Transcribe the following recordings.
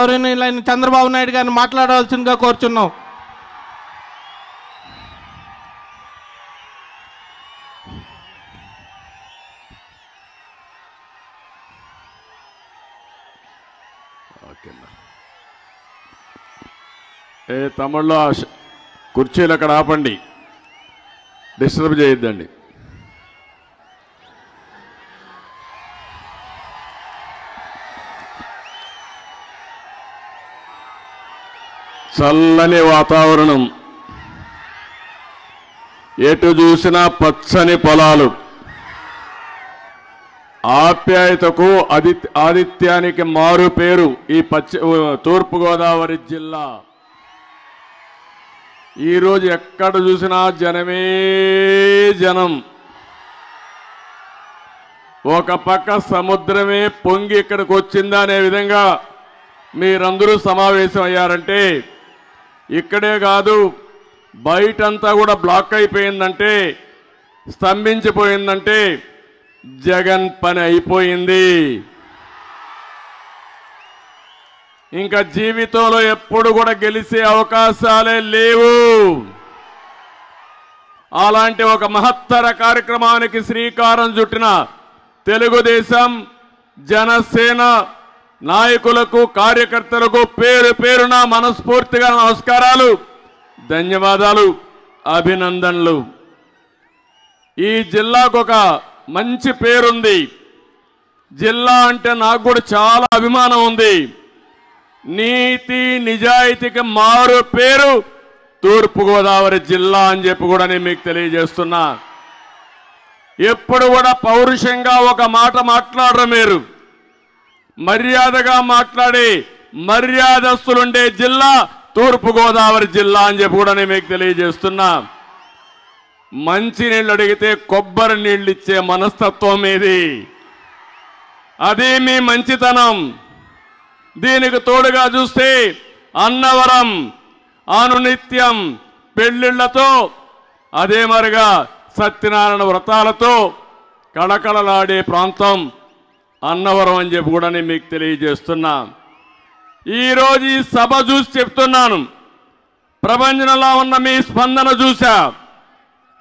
గౌరవనీయులైన చంద్రబాబు నాయుడు గారిని మాట్లాడవలసిందిగా కోరుచున్నాం. తమిళ్లో కుర్చీలు అక్కడ ఆపండి, డిస్టర్బ్ చేయొద్దండి. చల్లని వాతావరణం, ఎటు చూసినా పచ్చని పొలాలు, ఆప్యాయతకు ఆతిథ్యానికి మారు పేరు ఈ తూర్పుగోదావరి జిల్లా. ఈరోజు ఎక్కడ చూసినా జనమే జనం. ఒక పక్క సముద్రమే పొంగి ఇక్కడికి వచ్చిందా అనే విధంగా మీరందరూ సమావేశం అయ్యారంటే, ఇక్కడే కాదు బయటంతా కూడా బ్లాక్ అయిపోయిందంటే, స్తంభించిపోయిందంటే జగన్ పని అయిపోయింది. ఇంకా జీవితంలో ఎప్పుడు కూడా గెలిచే అవకాశాలే లేవు. అలాంటి ఒక మహత్తర కార్యక్రమానికి శ్రీకారం చుట్టిన తెలుగుదేశం జనసేన నాయకులకు కార్యకర్తలకు పేరు పేరున మనస్ఫూర్తిగా నమస్కారాలు, ధన్యవాదాలు, అభినందనలు. ఈ జిల్లాకు ఒక మంచి పేరుంది. జిల్లా అంటే నాకు కూడా చాలా అభిమానం ఉంది. నీతి నిజాయితీకి మారు పేరు తూర్పుగోదావరి జిల్లా అని చెప్పి కూడా నేను మీకు తెలియజేస్తున్నా. ఎప్పుడు కూడా పౌరుషంగా ఒక మాట మాట్లాడరు మీరు. మర్యాదగా మాట్లాడి మర్యాదస్తులుండే జిల్లా తూర్పుగోదావరి జిల్లా అని చెప్పి కూడా నేను మీకు తెలియజేస్తున్నా. మంచినీళ్ళు అడిగితే కొబ్బరి నీళ్ళు ఇచ్చే మనస్తత్వం ఇది. అది మీ మంచితనం. దీనికి తోడుగా చూస్తే అన్నవరం అనునిత్యం పెళ్లిళ్లతో, అదే మరిగా సత్యనారాయణ వ్రతాలతో కళకళలాడే ప్రాంతం అన్నవరం అని చెప్పి కూడా నేను మీకు తెలియజేస్తున్నా. ఈరోజు ఈ సభ చూసి చెప్తున్నాను, ప్రపంచంలో ఉన్న మీ స్పందన చూసా.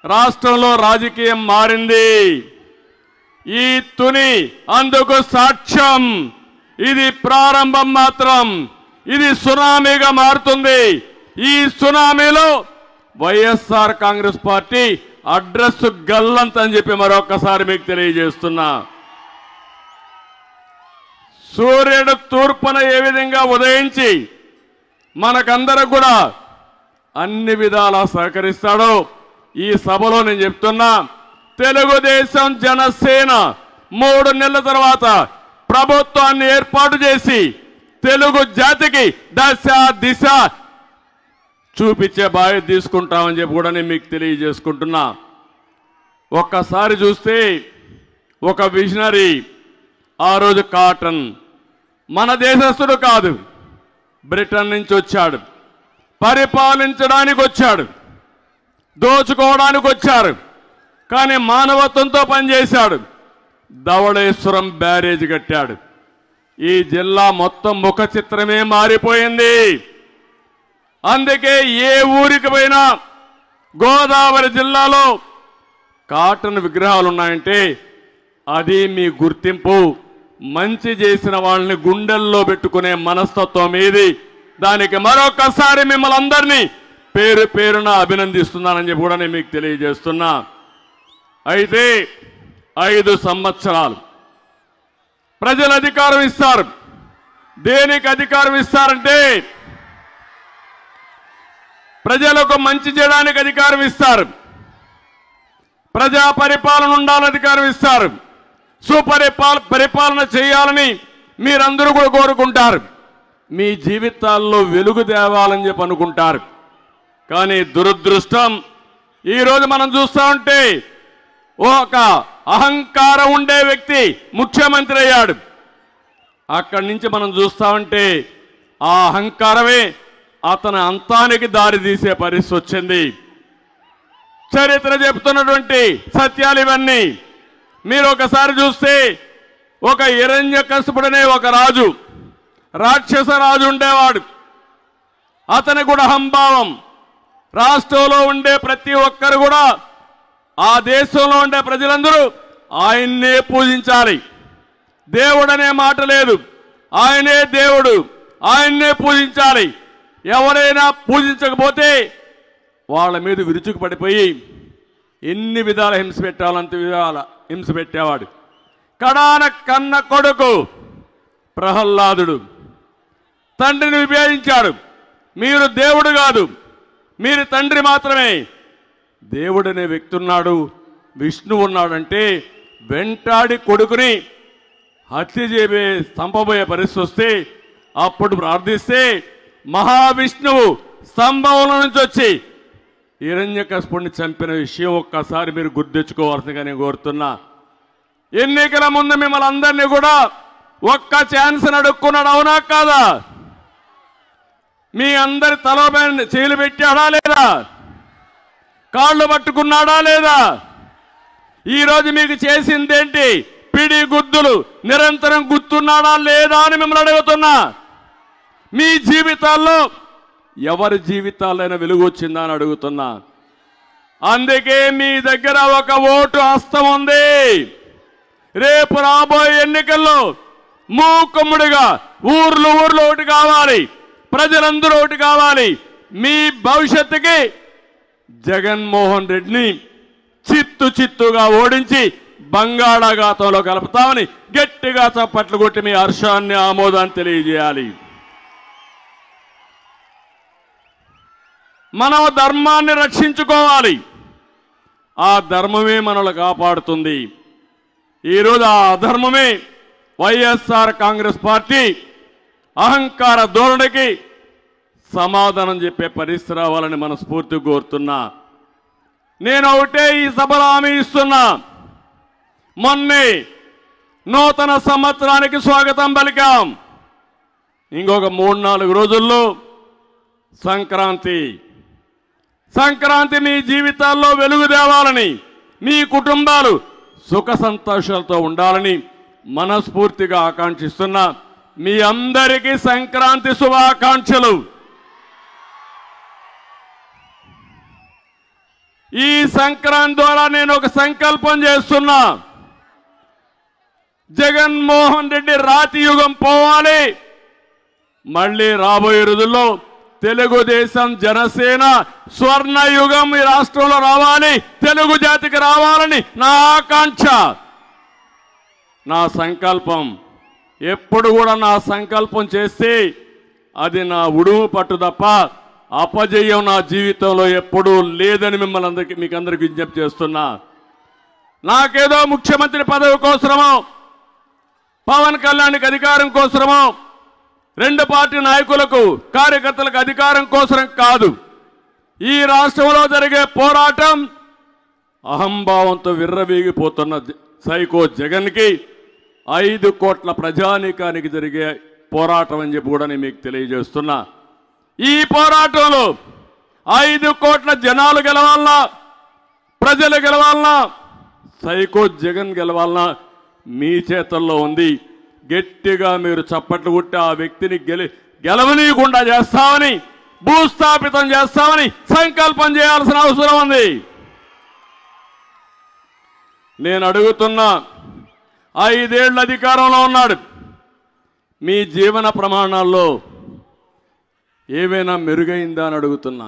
రాష్ట్రంలో రాజకీయం మారింది. ఈ తుని అందుకు సాక్ష్యం. ఇది ప్రారంభం మాత్రం. ఇది సునామీగా మారుతుంది. ఈ సునామీలో వైఎస్ఆర్ కాంగ్రెస్ పార్టీ అడ్రస్ గల్లంత అని చెప్పి మరొకసారి మీకు తెలియజేస్తున్నా. సూర్యుడు తూర్పున ఏ విధంగా ఉదయించి మనకందరూ కూడా అన్ని విధాలా సహకరిస్తాడో ఈ సభలో నేను చెప్తున్నా. తెలుగుదేశం జనసేన 3 నెలల తర్వాత ప్రభుత్వాన్ని ఏర్పాటు చేసి తెలుగు జాతికి దశ దిశ చూపించే బాధ్యత తీసుకుంటామని చెప్పి కూడా నేను మీకు తెలియజేసుకుంటున్నా. ఒక్కసారి చూస్తే ఒక విజనరీ, ఆ రోజు కాటన్ మన దేశస్థుడు కాదు, బ్రిటన్ నుంచి వచ్చాడు. పరిపాలించడానికి వచ్చాడు, దోచుకోవడానికి వచ్చారు, కానీ మానవత్వంతో పనిచేశాడు. ధవళేశ్వరం బ్యారేజ్ కట్టాడు. ఈ జిల్లా మొత్తం ముఖ చిత్రమే మారిపోయింది. అందుకే ఏ ఊరికి పోయినా గోదావరి జిల్లాలో కాటన్ విగ్రహాలు ఉన్నాయంటే అది మీ గుర్తింపు. మంచి చేసిన వాళ్ళని గుండెల్లో పెట్టుకునే మనస్తత్వం ఇది. దానికి మరొకసారి మిమ్మల్ని అందరినీ పేరు పేరున అభినందిస్తున్నానని చెప్పి కూడా నేను మీకు తెలియజేస్తున్నా. అయితే 5 సంవత్సరాలు ప్రజలు అధికారం ఇస్తారు. దేనికి అధికారం ఇస్తారంటే ప్రజలకు మంచి చేయడానికి అధికారం ఇస్తారు. ప్రజా పరిపాలన ఉండాలని అధికారం ఇస్తారు. పరిపాలన చేయాలని మీరందరూ కూడా కోరుకుంటారు. మీ జీవితాల్లో వెలుగు తేవాలని చెప్పి అనుకుంటారు. కానీ దురదృష్టం, ఈరోజు మనం చూస్తూ ఉంటే ఒక అహంకారం ఉండే వ్యక్తి ముఖ్యమంత్రి అయ్యాడు. అక్కడి నుంచి మనం చూస్తూ ఉంటే ఆ అహంకారమే అతని అంతానికి దారి తీసే పరిస్థితి వచ్చింది. చరిత్ర చెప్తున్నటువంటి సత్యాలు ఇవన్నీ. మీరు ఒకసారి చూస్తే ఒక హిరణ్యకశిపుడనే ఒక రాజు రాక్షసరాజు ఉండేవాడు. అతని కూడా అహంభావం. రాష్ట్రంలో ఉండే ప్రతి ఒక్కరు కూడా, ఆ దేశంలో ఉండే ప్రజలందరూ ఆయన్నే పూజించాలి. దేవుడనే మాట లేదు, ఆయనే దేవుడు, ఆయన్నే పూజించాలి. ఎవరైనా పూజించకపోతే వాళ్ళ మీద విరుచుకు పడిపోయి ఎన్ని విధాల హింస పెట్టాలంత విధాల హింస పెట్టేవాడు. కడాన కన్న కొడుకు ప్రహ్లాదుడు తండ్రిని విభేదించాడు. మీరు దేవుడు కాదు, మీరు తండ్రి మాత్రమే. దేవుడనే వ్యక్తి ఉన్నాడు, విష్ణువు ఉన్నాడంటే వెంటాడి కొడుకుని హత్య చంపబోయే పరిస్థితి వస్తే అప్పుడు ప్రార్థిస్తే మహావిష్ణువు స్తంభంలో నుంచి వచ్చి హిరణ్యకశిపుడిని చంపిన విషయం ఒక్కసారి మీరు గుర్తించుకోవాల్సిందిగా నేను కోరుతున్నా. ఎన్నికల ముందు మిమ్మల్ని అందరినీ కూడా ఒక్క ఛాన్స్ అడుక్కున్నాడు, అవునా కాదా? మీ అందరి తలపైన చేతులు పెట్టాడా లేదా? కాళ్ళు పట్టుకున్నాడా లేదా? ఈరోజు మీకు చేసిందేంటి? పిడి గుద్దులు నిరంతరం గుర్తున్నాడా లేదా అని మిమ్మల్ని అడుగుతున్నా. మీ జీవితాల్లో ఎవరి జీవితాలైనా వెలుగు వచ్చిందా అని అడుగుతున్నా. అందుకే మీ దగ్గర ఒక ఓటు హస్తం ఉంది. రేపు రాబోయే ఎన్నికల్లో మూకుమ్ముడిగా ఊర్లు ఒకటి కావాలి, ప్రజలందరూ ఒకటి కావాలి. మీ భవిష్యత్తుకి జగన్మోహన్ రెడ్డిని చిత్తుగా ఓడించి బంగాళాఖాతంలో కలుపుతామని గట్టిగా చప్పట్లు కొట్టి మీ హర్షాన్ని ఆమోదాన్ని తెలియజేయాలి. మనం ధర్మాన్ని రక్షించుకోవాలి. ఆ ధర్మమే మనల్ని కాపాడుతుంది. ఈరోజు ఆ అధర్మమే వైఎస్ఆర్ కాంగ్రెస్ పార్టీ అహంకార ధోరణికి సమాధానం చెప్పే పరిస్థితి రావాలని మనస్ఫూర్తిగా కోరుతున్నా. నేను ఒకటే ఈ సభలో హామీ ఇస్తున్నా. మొన్నే నూతన సంవత్సరానికి స్వాగతం పలికాం. ఇంకొక 3-4 రోజుల్లో సంక్రాంతి మీ జీవితాల్లో వెలుగు తేవాలని, మీ కుటుంబాలు సుఖ సంతోషాలతో ఉండాలని మనస్ఫూర్తిగా ఆకాంక్షిస్తున్నా. మీ అందరికీ సంక్రాంతి శుభాకాంక్షలు. ఈ సంక్రాంతి ద్వారా నేను ఒక సంకల్పం చేస్తున్నా. జగన్మోహన్ రెడ్డి రాతి యుగం పోవాలి. మళ్ళీ రాబోయే రోజుల్లో తెలుగుదేశం జనసేన స్వర్ణ యుగం ఈ రాష్ట్రంలో రావాలి, తెలుగు జాతికి రావాలని నా ఆకాంక్ష, నా సంకల్పం. ఎప్పుడు కూడా నా సంకల్పం చేస్తే అది నా ఉడుము పట్టు తప్ప అపజయం నా జీవితంలో ఎప్పుడూ లేదని మీకు అందరికీ విజ్ఞప్తి చేస్తున్నా. నాకేదో ముఖ్యమంత్రి పదవి కోసమో, పవన్ కళ్యాణ్కి అధికారం కోసమో, 2 పార్టీ నాయకులకు కార్యకర్తలకు అధికారం కోసం కాదు. ఈ రాష్ట్రంలో జరిగే పోరాటం అహంభావంతో విర్రవీగిపోతున్న సైకో జగన్కి 5 కోట్ల ప్రజానీకానికి జరిగే పోరాటం అని చెప్పి కూడా నేను మీకు తెలియజేస్తున్నా. ఈ పోరాటంలో 5 కోట్ల జనాలు గెలవాలన్నా, ప్రజలు గెలవాలన్నా, సైకో జగన్ గెలవాలన్నా మీ చేతుల్లో ఉంది. గట్టిగా మీరు చప్పట్లు కొట్టి ఆ వ్యక్తిని గెలవనీయకుండా చేస్తామని, భూస్థాపితం చేస్తామని సంకల్పం చేయాల్సిన అవసరం ఉంది. నేను అడుగుతున్నా, 5 ఏళ్ల అధికారంలో ఉన్నాడు. మీ జీవన ప్రమాణాల్లో ఏమైనా మెరుగైందా అని అడుగుతున్నా.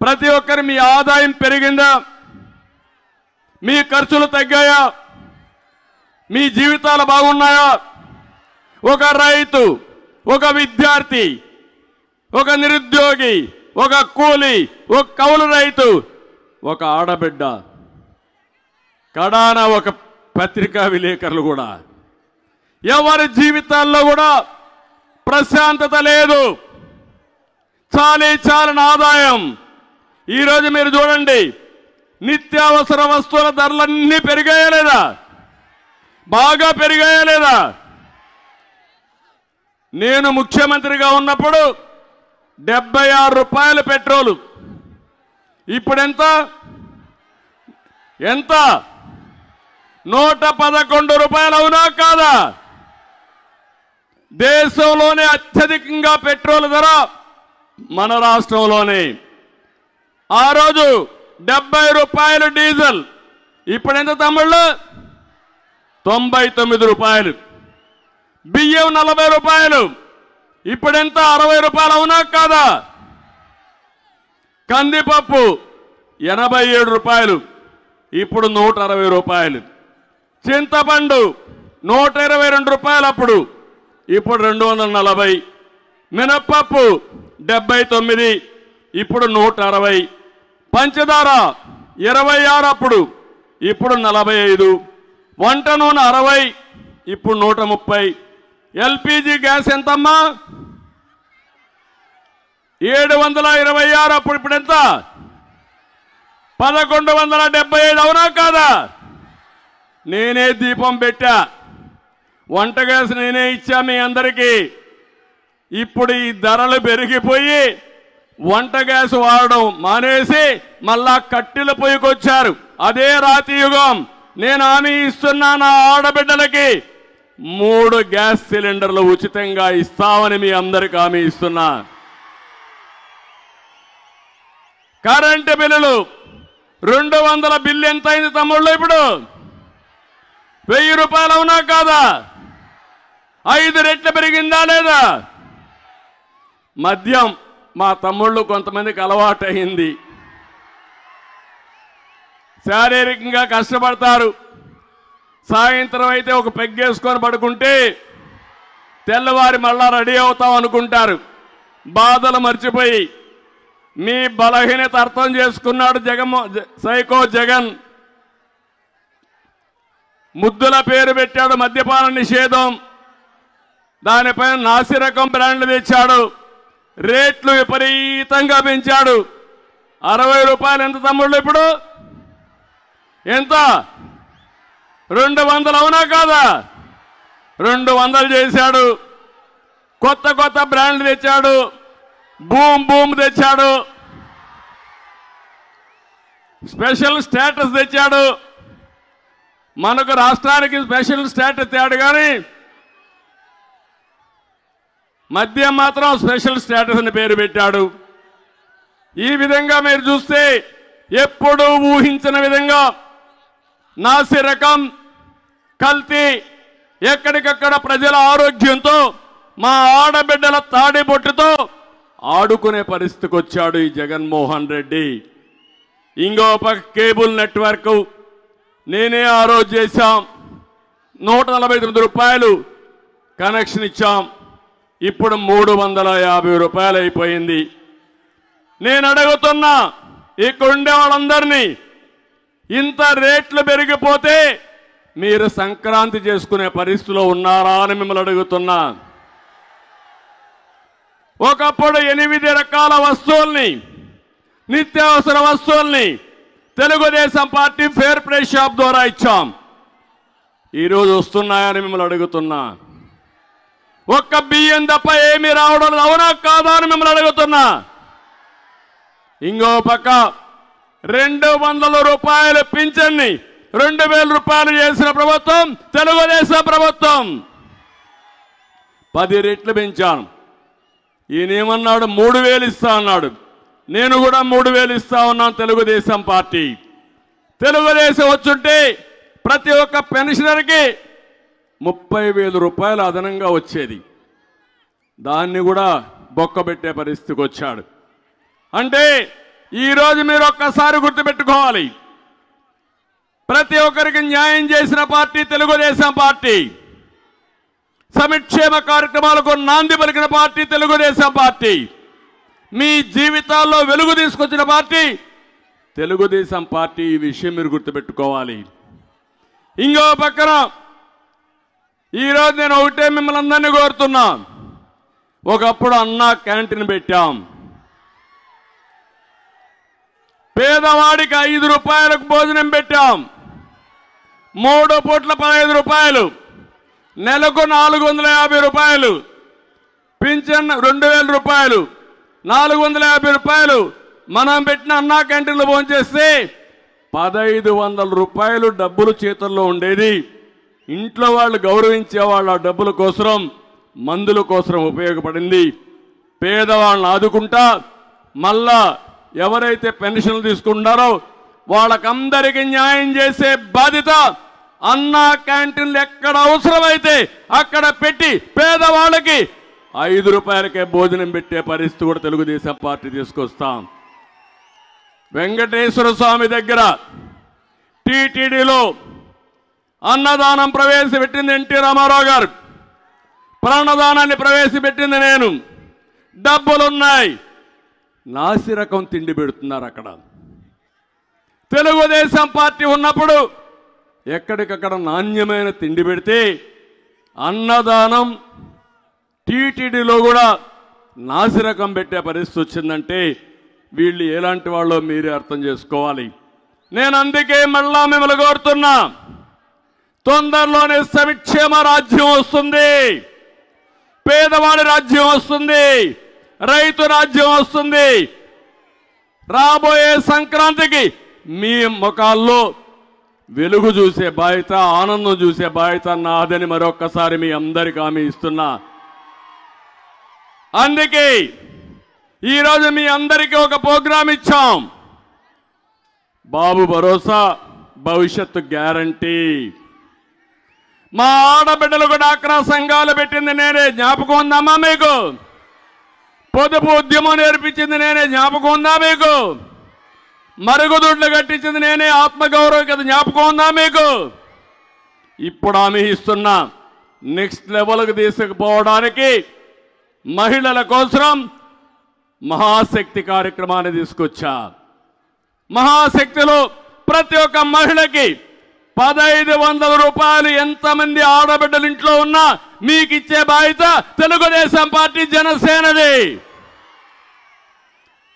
ప్రతి ఒక్కరి మీ ఆదాయం పెరిగిందా? మీ ఖర్చులు తగ్గాయా? మీ జీవితాలు బాగున్నాయా? ఒక రైతు, ఒక విద్యార్థి, ఒక నిరుద్యోగి, ఒక కూలి, ఒక కౌలు రైతు, ఒక ఆడబిడ్డ, కడాన ఒక పత్రికా విలేకరులు కూడా ఎవరి జీవితాల్లో కూడా ప్రశాంతత లేదు. చాలని ఆదాయం. ఈరోజు మీరు చూడండి, నిత్యావసర వస్తువుల ధరలన్నీ పెరిగాయా లేదా? బాగా పెరిగాయా లేదా? నేను ముఖ్యమంత్రిగా ఉన్నప్పుడు 76 రూపాయలు పెట్రోలు. ఇప్పుడెంత? 111 రూపాయలు, అవునా కాదా? దేశంలోనే అత్యధికంగా పెట్రోల్ ధర మన రాష్ట్రంలోనే. ఆ రోజు 70 రూపాయలు డీజిల్, ఇప్పుడు ఎంత తమ్ముళ్ళు? 99 రూపాయలు. బియ్యం 40 రూపాయలు, ఇప్పుడెంత? 60 రూపాయలు. అవునా కాదా? కందిపప్పు 87 రూపాయలు, ఇప్పుడు 160 రూపాయలు. చింతపండు 122 రూపాయలు అప్పుడు, ఇప్పుడు 240. మినప్పప్పు 79, ఇప్పుడు 160. పంచదార 26 అప్పుడు, ఇప్పుడు 45. వంట నూనె 60, ఇప్పుడు 130. ఎల్పిజి గ్యాస్ ఎంతమ్మా? 726 అప్పుడు, ఇప్పుడు ఎంత? 1175. అవునా కాదా? నేనే దీపం పెట్టా, వంట గ్యాస్ నేనే ఇచ్చా మీ అందరికీ. ఇప్పుడు ఈ ధరలు పెరిగిపోయి వంట గ్యాస్ వాడడం మానేసి మళ్ళా కట్టెల పొయ్యికొచ్చారు. అదే రాతి యుగం. నేను హామీ ఇస్తున్నా, నా ఆడబిడ్డలకి 3 గ్యాస్ సిలిండర్లు ఉచితంగా ఇస్తామని మీ అందరికి హామీ ఇస్తున్నా. కరెంటు బిల్లులు 200 బిల్లు ఎంత అయింది తమ్ముళ్ళు? ఇప్పుడు 1000 రూపాయలు. అవునా కాదా? 5 రెట్లు పెరిగిందా లేదా? మద్యం మా తమ్ముళ్ళు కొంతమందికి అలవాటు అయింది. శారీరకంగా కష్టపడతారు. సాయంత్రం అయితే ఒక పెగ్గేసుకొని పడుకుంటే తెల్లవారి మళ్ళా రెడీ అవుతాం అనుకుంటారు. బాధలు మర్చిపోయి మీ బలహీనత అర్థం చేసుకున్నాడు సైకో జగన్. ముద్దుల పేరు పెట్టాడు మద్యపాన నిషేధం. దానిపైన నాసిరకం బ్రాండ్లు తెచ్చాడు. రేట్లు విపరీతంగా పెంచాడు. 60 రూపాయలు ఎంత తమ్ముళ్ళు? ఇప్పుడు ఎంత? 200. అవునా కాదా? 200 చేశాడు. కొత్త కొత్త బ్రాండ్లు తెచ్చాడు. బూమ్ బూమ్ తెచ్చాడు. స్పెషల్ స్టేటస్ తెచ్చాడు. మనకు రాష్ట్రానికి స్పెషల్ స్టేటస్ తేడు కానీ మద్యం మాత్రం స్పెషల్ స్టేటస్ అని పేరు పెట్టాడు. ఈ విధంగా మీరు చూస్తే ఎప్పుడూ ఊహించిన విధంగా నాసి రకం, కల్తీ, ఎక్కడికక్కడ ప్రజల ఆరోగ్యంతో, మా ఆడబిడ్డల తాడిబొట్టుతో ఆడుకునే పరిస్థితికి వచ్చాడు ఈ జగన్మోహన్ రెడ్డి. ఇంకో పక్క కేబుల్ నెట్వర్క్ నేనే ఆ రోజు చేశాం. 149 రూపాయలు కనెక్షన్ ఇచ్చాం. ఇప్పుడు 350 రూపాయలు అయిపోయింది. నేను అడుగుతున్నా ఇక్కడ ఉండే వాళ్ళందరినీ, ఇంత రేట్లు పెరిగిపోతే మీరు సంక్రాంతి చేసుకునే పరిస్థితిలో ఉన్నారా అని మిమ్మల్ని అడుగుతున్నా. ఒకప్పుడు 8 రకాల వస్తువుల్ని, నిత్యావసర వస్తువుల్ని Telugu Desam party fair price shop ద్వారా ఇచ్చాం. ఈరోజు వస్తున్నాయని మిమ్మల్ని అడుగుతున్నా. ఒక్క బియ్యం తప్ప ఏమీ రావడం లేదు. అవునా కాదా అని మిమ్మల్ని అడుగుతున్నా. ఇంకో పక్క 200 రూపాయల పింఛన్ని 2000 రూపాయలు చేసిన ప్రభుత్వం తెలుగుదేశం ప్రభుత్వం. 10 రెట్లు పెంచాను. ఈయనేమన్నాడు? 3000 ఇస్తా అన్నాడు. నేను కూడా 3000 ఇస్తా ఉన్నాను. తెలుగుదేశం పార్టీ, తెలుగుదేశం వచ్చుంటే ప్రతి ఒక్క పెన్షనర్కి 30,000 రూపాయలు అదనంగా వచ్చేది. దాన్ని కూడా బొక్కబెట్టే పరిస్థితికి వచ్చాడు. అంటే ఈరోజు మీరు ఒక్కసారి గుర్తుపెట్టుకోవాలి, ప్రతి ఒక్కరికి న్యాయం చేసిన పార్టీ తెలుగుదేశం పార్టీ. సంక్షేమ కార్యక్రమాలకు నాంది పలికిన పార్టీ తెలుగుదేశం పార్టీ. మీ జీవితాల్లో వెలుగు తీసుకొచ్చిన పార్టీ తెలుగుదేశం పార్టీ. ఈ విషయం మీరు గుర్తుపెట్టుకోవాలి. ఇంకో పక్కన ఈరోజు నేను ఒకటే మిమ్మల్ని అందరినీ కోరుతున్నా. ఒకప్పుడు అన్నా క్యాంటీన్ పెట్టాం. పేదవాడికి 5 రూపాయలకు భోజనం పెట్టాం. 3 పూట్ల 15 రూపాయలు, నెలకు 450 రూపాయలు, పింఛన్ 2000 రూపాయలు, 450 రూపాయలు. మనం పెట్టిన అన్నా క్యాంటీన్లో భోంచేస్తే 1500 రూపాయలు డబ్బులు చేతుల్లో ఉండేది. ఇంట్లో వాళ్ళు గౌరవించేవాళ్ళు ఆ డబ్బుల కోసం మందుల కోసం ఉపయోగపడింది. పేదవాళ్ళని ఆదుకుంటా మళ్ళా ఎవరైతే పెన్షన్లు తీసుకుంటారో వాళ్ళకందరికీ న్యాయం చేసే బాధ్యత అన్నా క్యాంటీన్లు ఎక్కడ అవసరమైతే అక్కడ పెట్టి పేదవాళ్ళకి 5 రూపాయలకే భోజనం పెట్టే పరిస్థితి కూడా తెలుగుదేశం పార్టీ తీసుకొస్తాం. వెంకటేశ్వర స్వామి దగ్గర టీటీడీలో అన్నదానం ప్రవేశపెట్టింది ఎన్టీ రామారావు గారు, ప్రాణదానాన్ని ప్రవేశపెట్టింది నేను. డబ్బులున్నాయి, నాసిరకం తిండి పెడుతున్నారు అక్కడ. తెలుగుదేశం పార్టీ ఉన్నప్పుడు ఎక్కడికక్కడ నాణ్యమైన తిండి పెడితే అన్నదానం టీటీడీలో కూడా నాసిరకం పెట్టే పరిస్థితి వచ్చిందంటే వీళ్ళు ఎలాంటి వాళ్ళో మీరే అర్థం చేసుకోవాలి. నేను అందుకే మళ్ళా మిమ్మల్ని కోరుతున్నా, తొందరలోనే సంక్షేమ రాజ్యం వస్తుంది, పేదవాడి రాజ్యం వస్తుంది, రైతు రాజ్యం వస్తుంది. రాబోయే సంక్రాంతికి మీ ముఖాల్లో వెలుగు చూసే బాధ్యత, ఆనందం చూసే బాధ్యత నాదని మరొక్కసారి మీ అందరికీ హామీ ఇస్తున్నా. అందుకే ఈరోజు మీ అందరికీ ఒక ప్రోగ్రాం ఇచ్చాం, బాబు భరోసా భవిష్యత్తు గ్యారంటీ. మా ఆడబిడ్డలకు డాక్రా సంఘాలు పెట్టింది నేనే, జ్ఞాపకం ఉందమ్మా మీకు? పొదుపు ఉద్యమం నేర్పించింది నేనే, జ్ఞాపకం ఉందా మీకు? మరుగుదొడ్లు కట్టించింది నేనే, ఆత్మగౌరవం కదా, జ్ఞాపకం ఉందా మీకు? ఇప్పుడు హామీ ఇస్తున్నా, నెక్స్ట్ లెవెల్కి తీసుకుపోవడానికి మహిళల కోసం మహాశక్తి కార్యక్రమాన్ని తీసుకొచ్చా. మహాశక్తిలో ప్రతి ఒక్క మహిళకి 1500 రూపాయలు ఎంతమంది ఆడబిడ్డలు ఇంట్లో ఉన్నా మీకు ఇచ్చే బాధ్యత తెలుగుదేశం పార్టీ జనసేనది.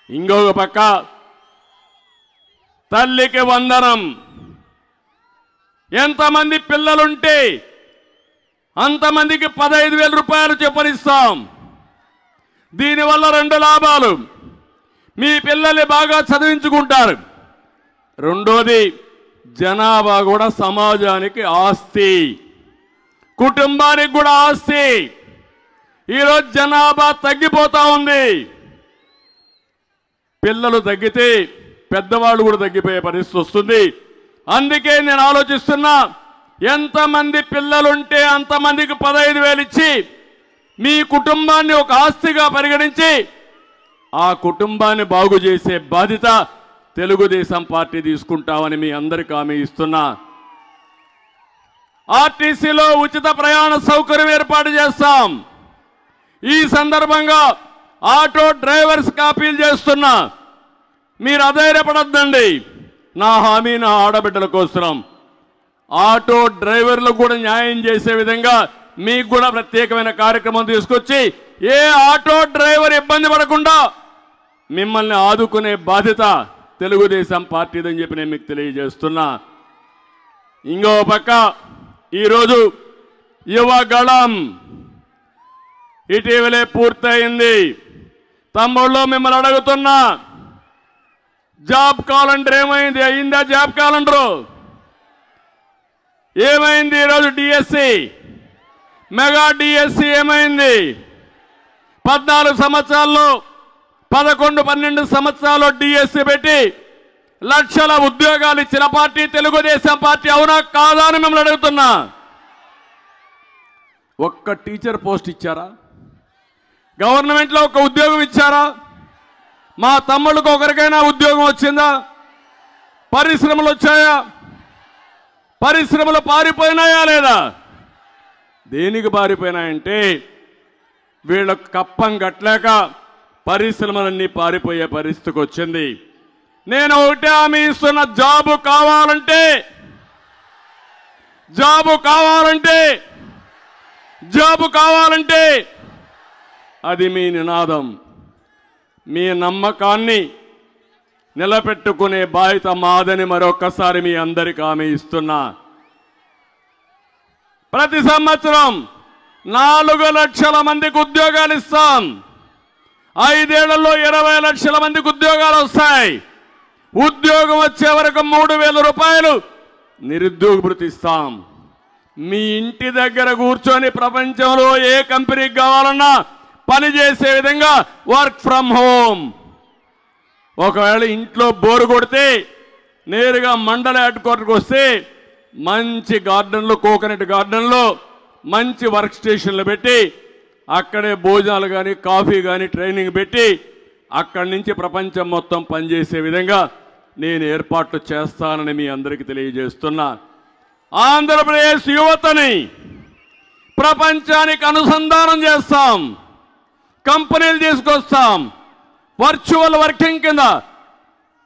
ఇంకొక పక్క తల్లికి వందనం. ఎంతమంది పిల్లలుంటే అంతమందికి 15,000 రూపాయలు చెప్పనిస్తాం. దీనివల్ల 2 లాభాలు, మీ పిల్లల్ని బాగా చదివించుకుంటారు, రెండోది జనాభా కూడా సమాజానికి ఆస్తి, కుటుంబానికి కూడా ఆస్తి. ఈరోజు జనాభా తగ్గిపోతా ఉంది, పిల్లలు తగ్గితే పెద్దవాళ్ళు కూడా తగ్గిపోయే పరిస్థితి వస్తుంది. అందుకే నేను ఆలోచిస్తున్నా, ఎంతమంది పిల్లలుంటే అంతమందికి 15,000 ఇచ్చి మీ కుటుంబాన్ని ఒక ఆస్తిగా పరిగణించి ఆ కుటుంబాన్ని బాగు చేసే బాధ్యత తెలుగుదేశం పార్టీ తీసుకుంటామని మీ అందరికీ హామీ ఇస్తున్నా. ఆర్టీసీలో ఉచిత ప్రయాణ సౌకర్యం ఏర్పాటు చేస్తాం. ఈ సందర్భంగా ఆటో డ్రైవర్స్ అప్పీల్ చేస్తున్నా, మీరు అధైర్యపడొద్దండి. నా హామీ నా ఆడబిడ్డల కోసం ఆటో డ్రైవర్లకు కూడా న్యాయం చేసే విధంగా మీకు కూడా ప్రత్యేకమైన కార్యక్రమం తీసుకొచ్చి ఏ ఆటో డ్రైవర్ ఇబ్బంది పడకుండా మిమ్మల్ని ఆదుకునే బాధ్యత తెలుగుదేశం పార్టీదని చెప్పి నేను మీకు తెలియజేస్తున్నా. ఇంకో పక్క ఈరోజు యువగళం ఇటీవలే పూర్తయింది. తమ్ముళ్ళు మిమ్మల్ని అడుగుతున్నా, జాబ్ క్యాలెండర్ ఏమైంది? అయిందా జాబ్ క్యాలెండరు? ఏమైంది? ఈరోజు డిఎస్సి, మెగా డిఎస్సి ఏమైంది? 14 సంవత్సరాల్లో 11-12 సంవత్సరాల్లో డిఎస్సి పెట్టి లక్షల ఉద్యోగాలు ఇచ్చిన పార్టీ తెలుగుదేశం పార్టీ, అవునా కాదా అని మిమ్మల్ని అడుగుతున్నా. ఒక్క టీచర్ పోస్ట్ ఇచ్చారా? గవర్నమెంట్లో ఒక ఉద్యోగం ఇచ్చారా? మా తమ్ముళ్ళకు ఒకరికైనా ఉద్యోగం వచ్చిందా? పరిశ్రమలు వచ్చాయా? పరిశ్రమలు పారిపోయినాయా లేదా? దేనికి పారిపోయినాయంటే వీళ్ళకు కప్పం కట్టలేక పరిశ్రమలన్నీ పారిపోయే పరిస్థితికి వచ్చింది. నేను ఒకటే హామీ ఇస్తున్న, జాబు కావాలంటే అది మీ నినాదం. మీ నమ్మకాన్ని నిలబెట్టుకునే బాధ్యత మాదని మరొక్కసారి మీ అందరికీ హామీ ఇస్తున్నా. ప్రతి సంవత్సరం 4 లక్షల మందికి ఉద్యోగాలు ఇస్తాం. 5 ఏళ్లలో 20 లక్షల మందికి ఉద్యోగాలు వస్తాయి. ఉద్యోగం వచ్చే వరకు 3,000 రూపాయలు నిరుద్యోగ భృతి ఇస్తాం. మీ ఇంటి దగ్గర కూర్చొని ప్రపంచంలో ఏ కంపెనీకి కావాలన్నా పనిచేసే విధంగా వర్క్ ఫ్రమ్ హోమ్. ఒకవేళ ఇంట్లో బోరు కొడితే నేరుగా మండల హెడ్ క్వార్టర్కి వస్తే మంచి గార్డెన్లో, కోకోనట్ గార్డెన్లో మంచి వర్క్ స్టేషన్లు పెట్టి అక్కడే భోజనాలు కానీ కాఫీ కానీ ట్రైనింగ్ పెట్టి అక్కడి నుంచి ప్రపంచం మొత్తం పనిచేసే విధంగా నేను ఏర్పాట్లు చేస్తానని మీ అందరికీ తెలియజేస్తున్నా. ఆంధ్రప్రదేశ్ యువతని ప్రపంచానికి అనుసంధానం చేస్తాం, కంపెనీలు తీసుకొస్తాం, వర్చువల్ వర్కింగ్ కింద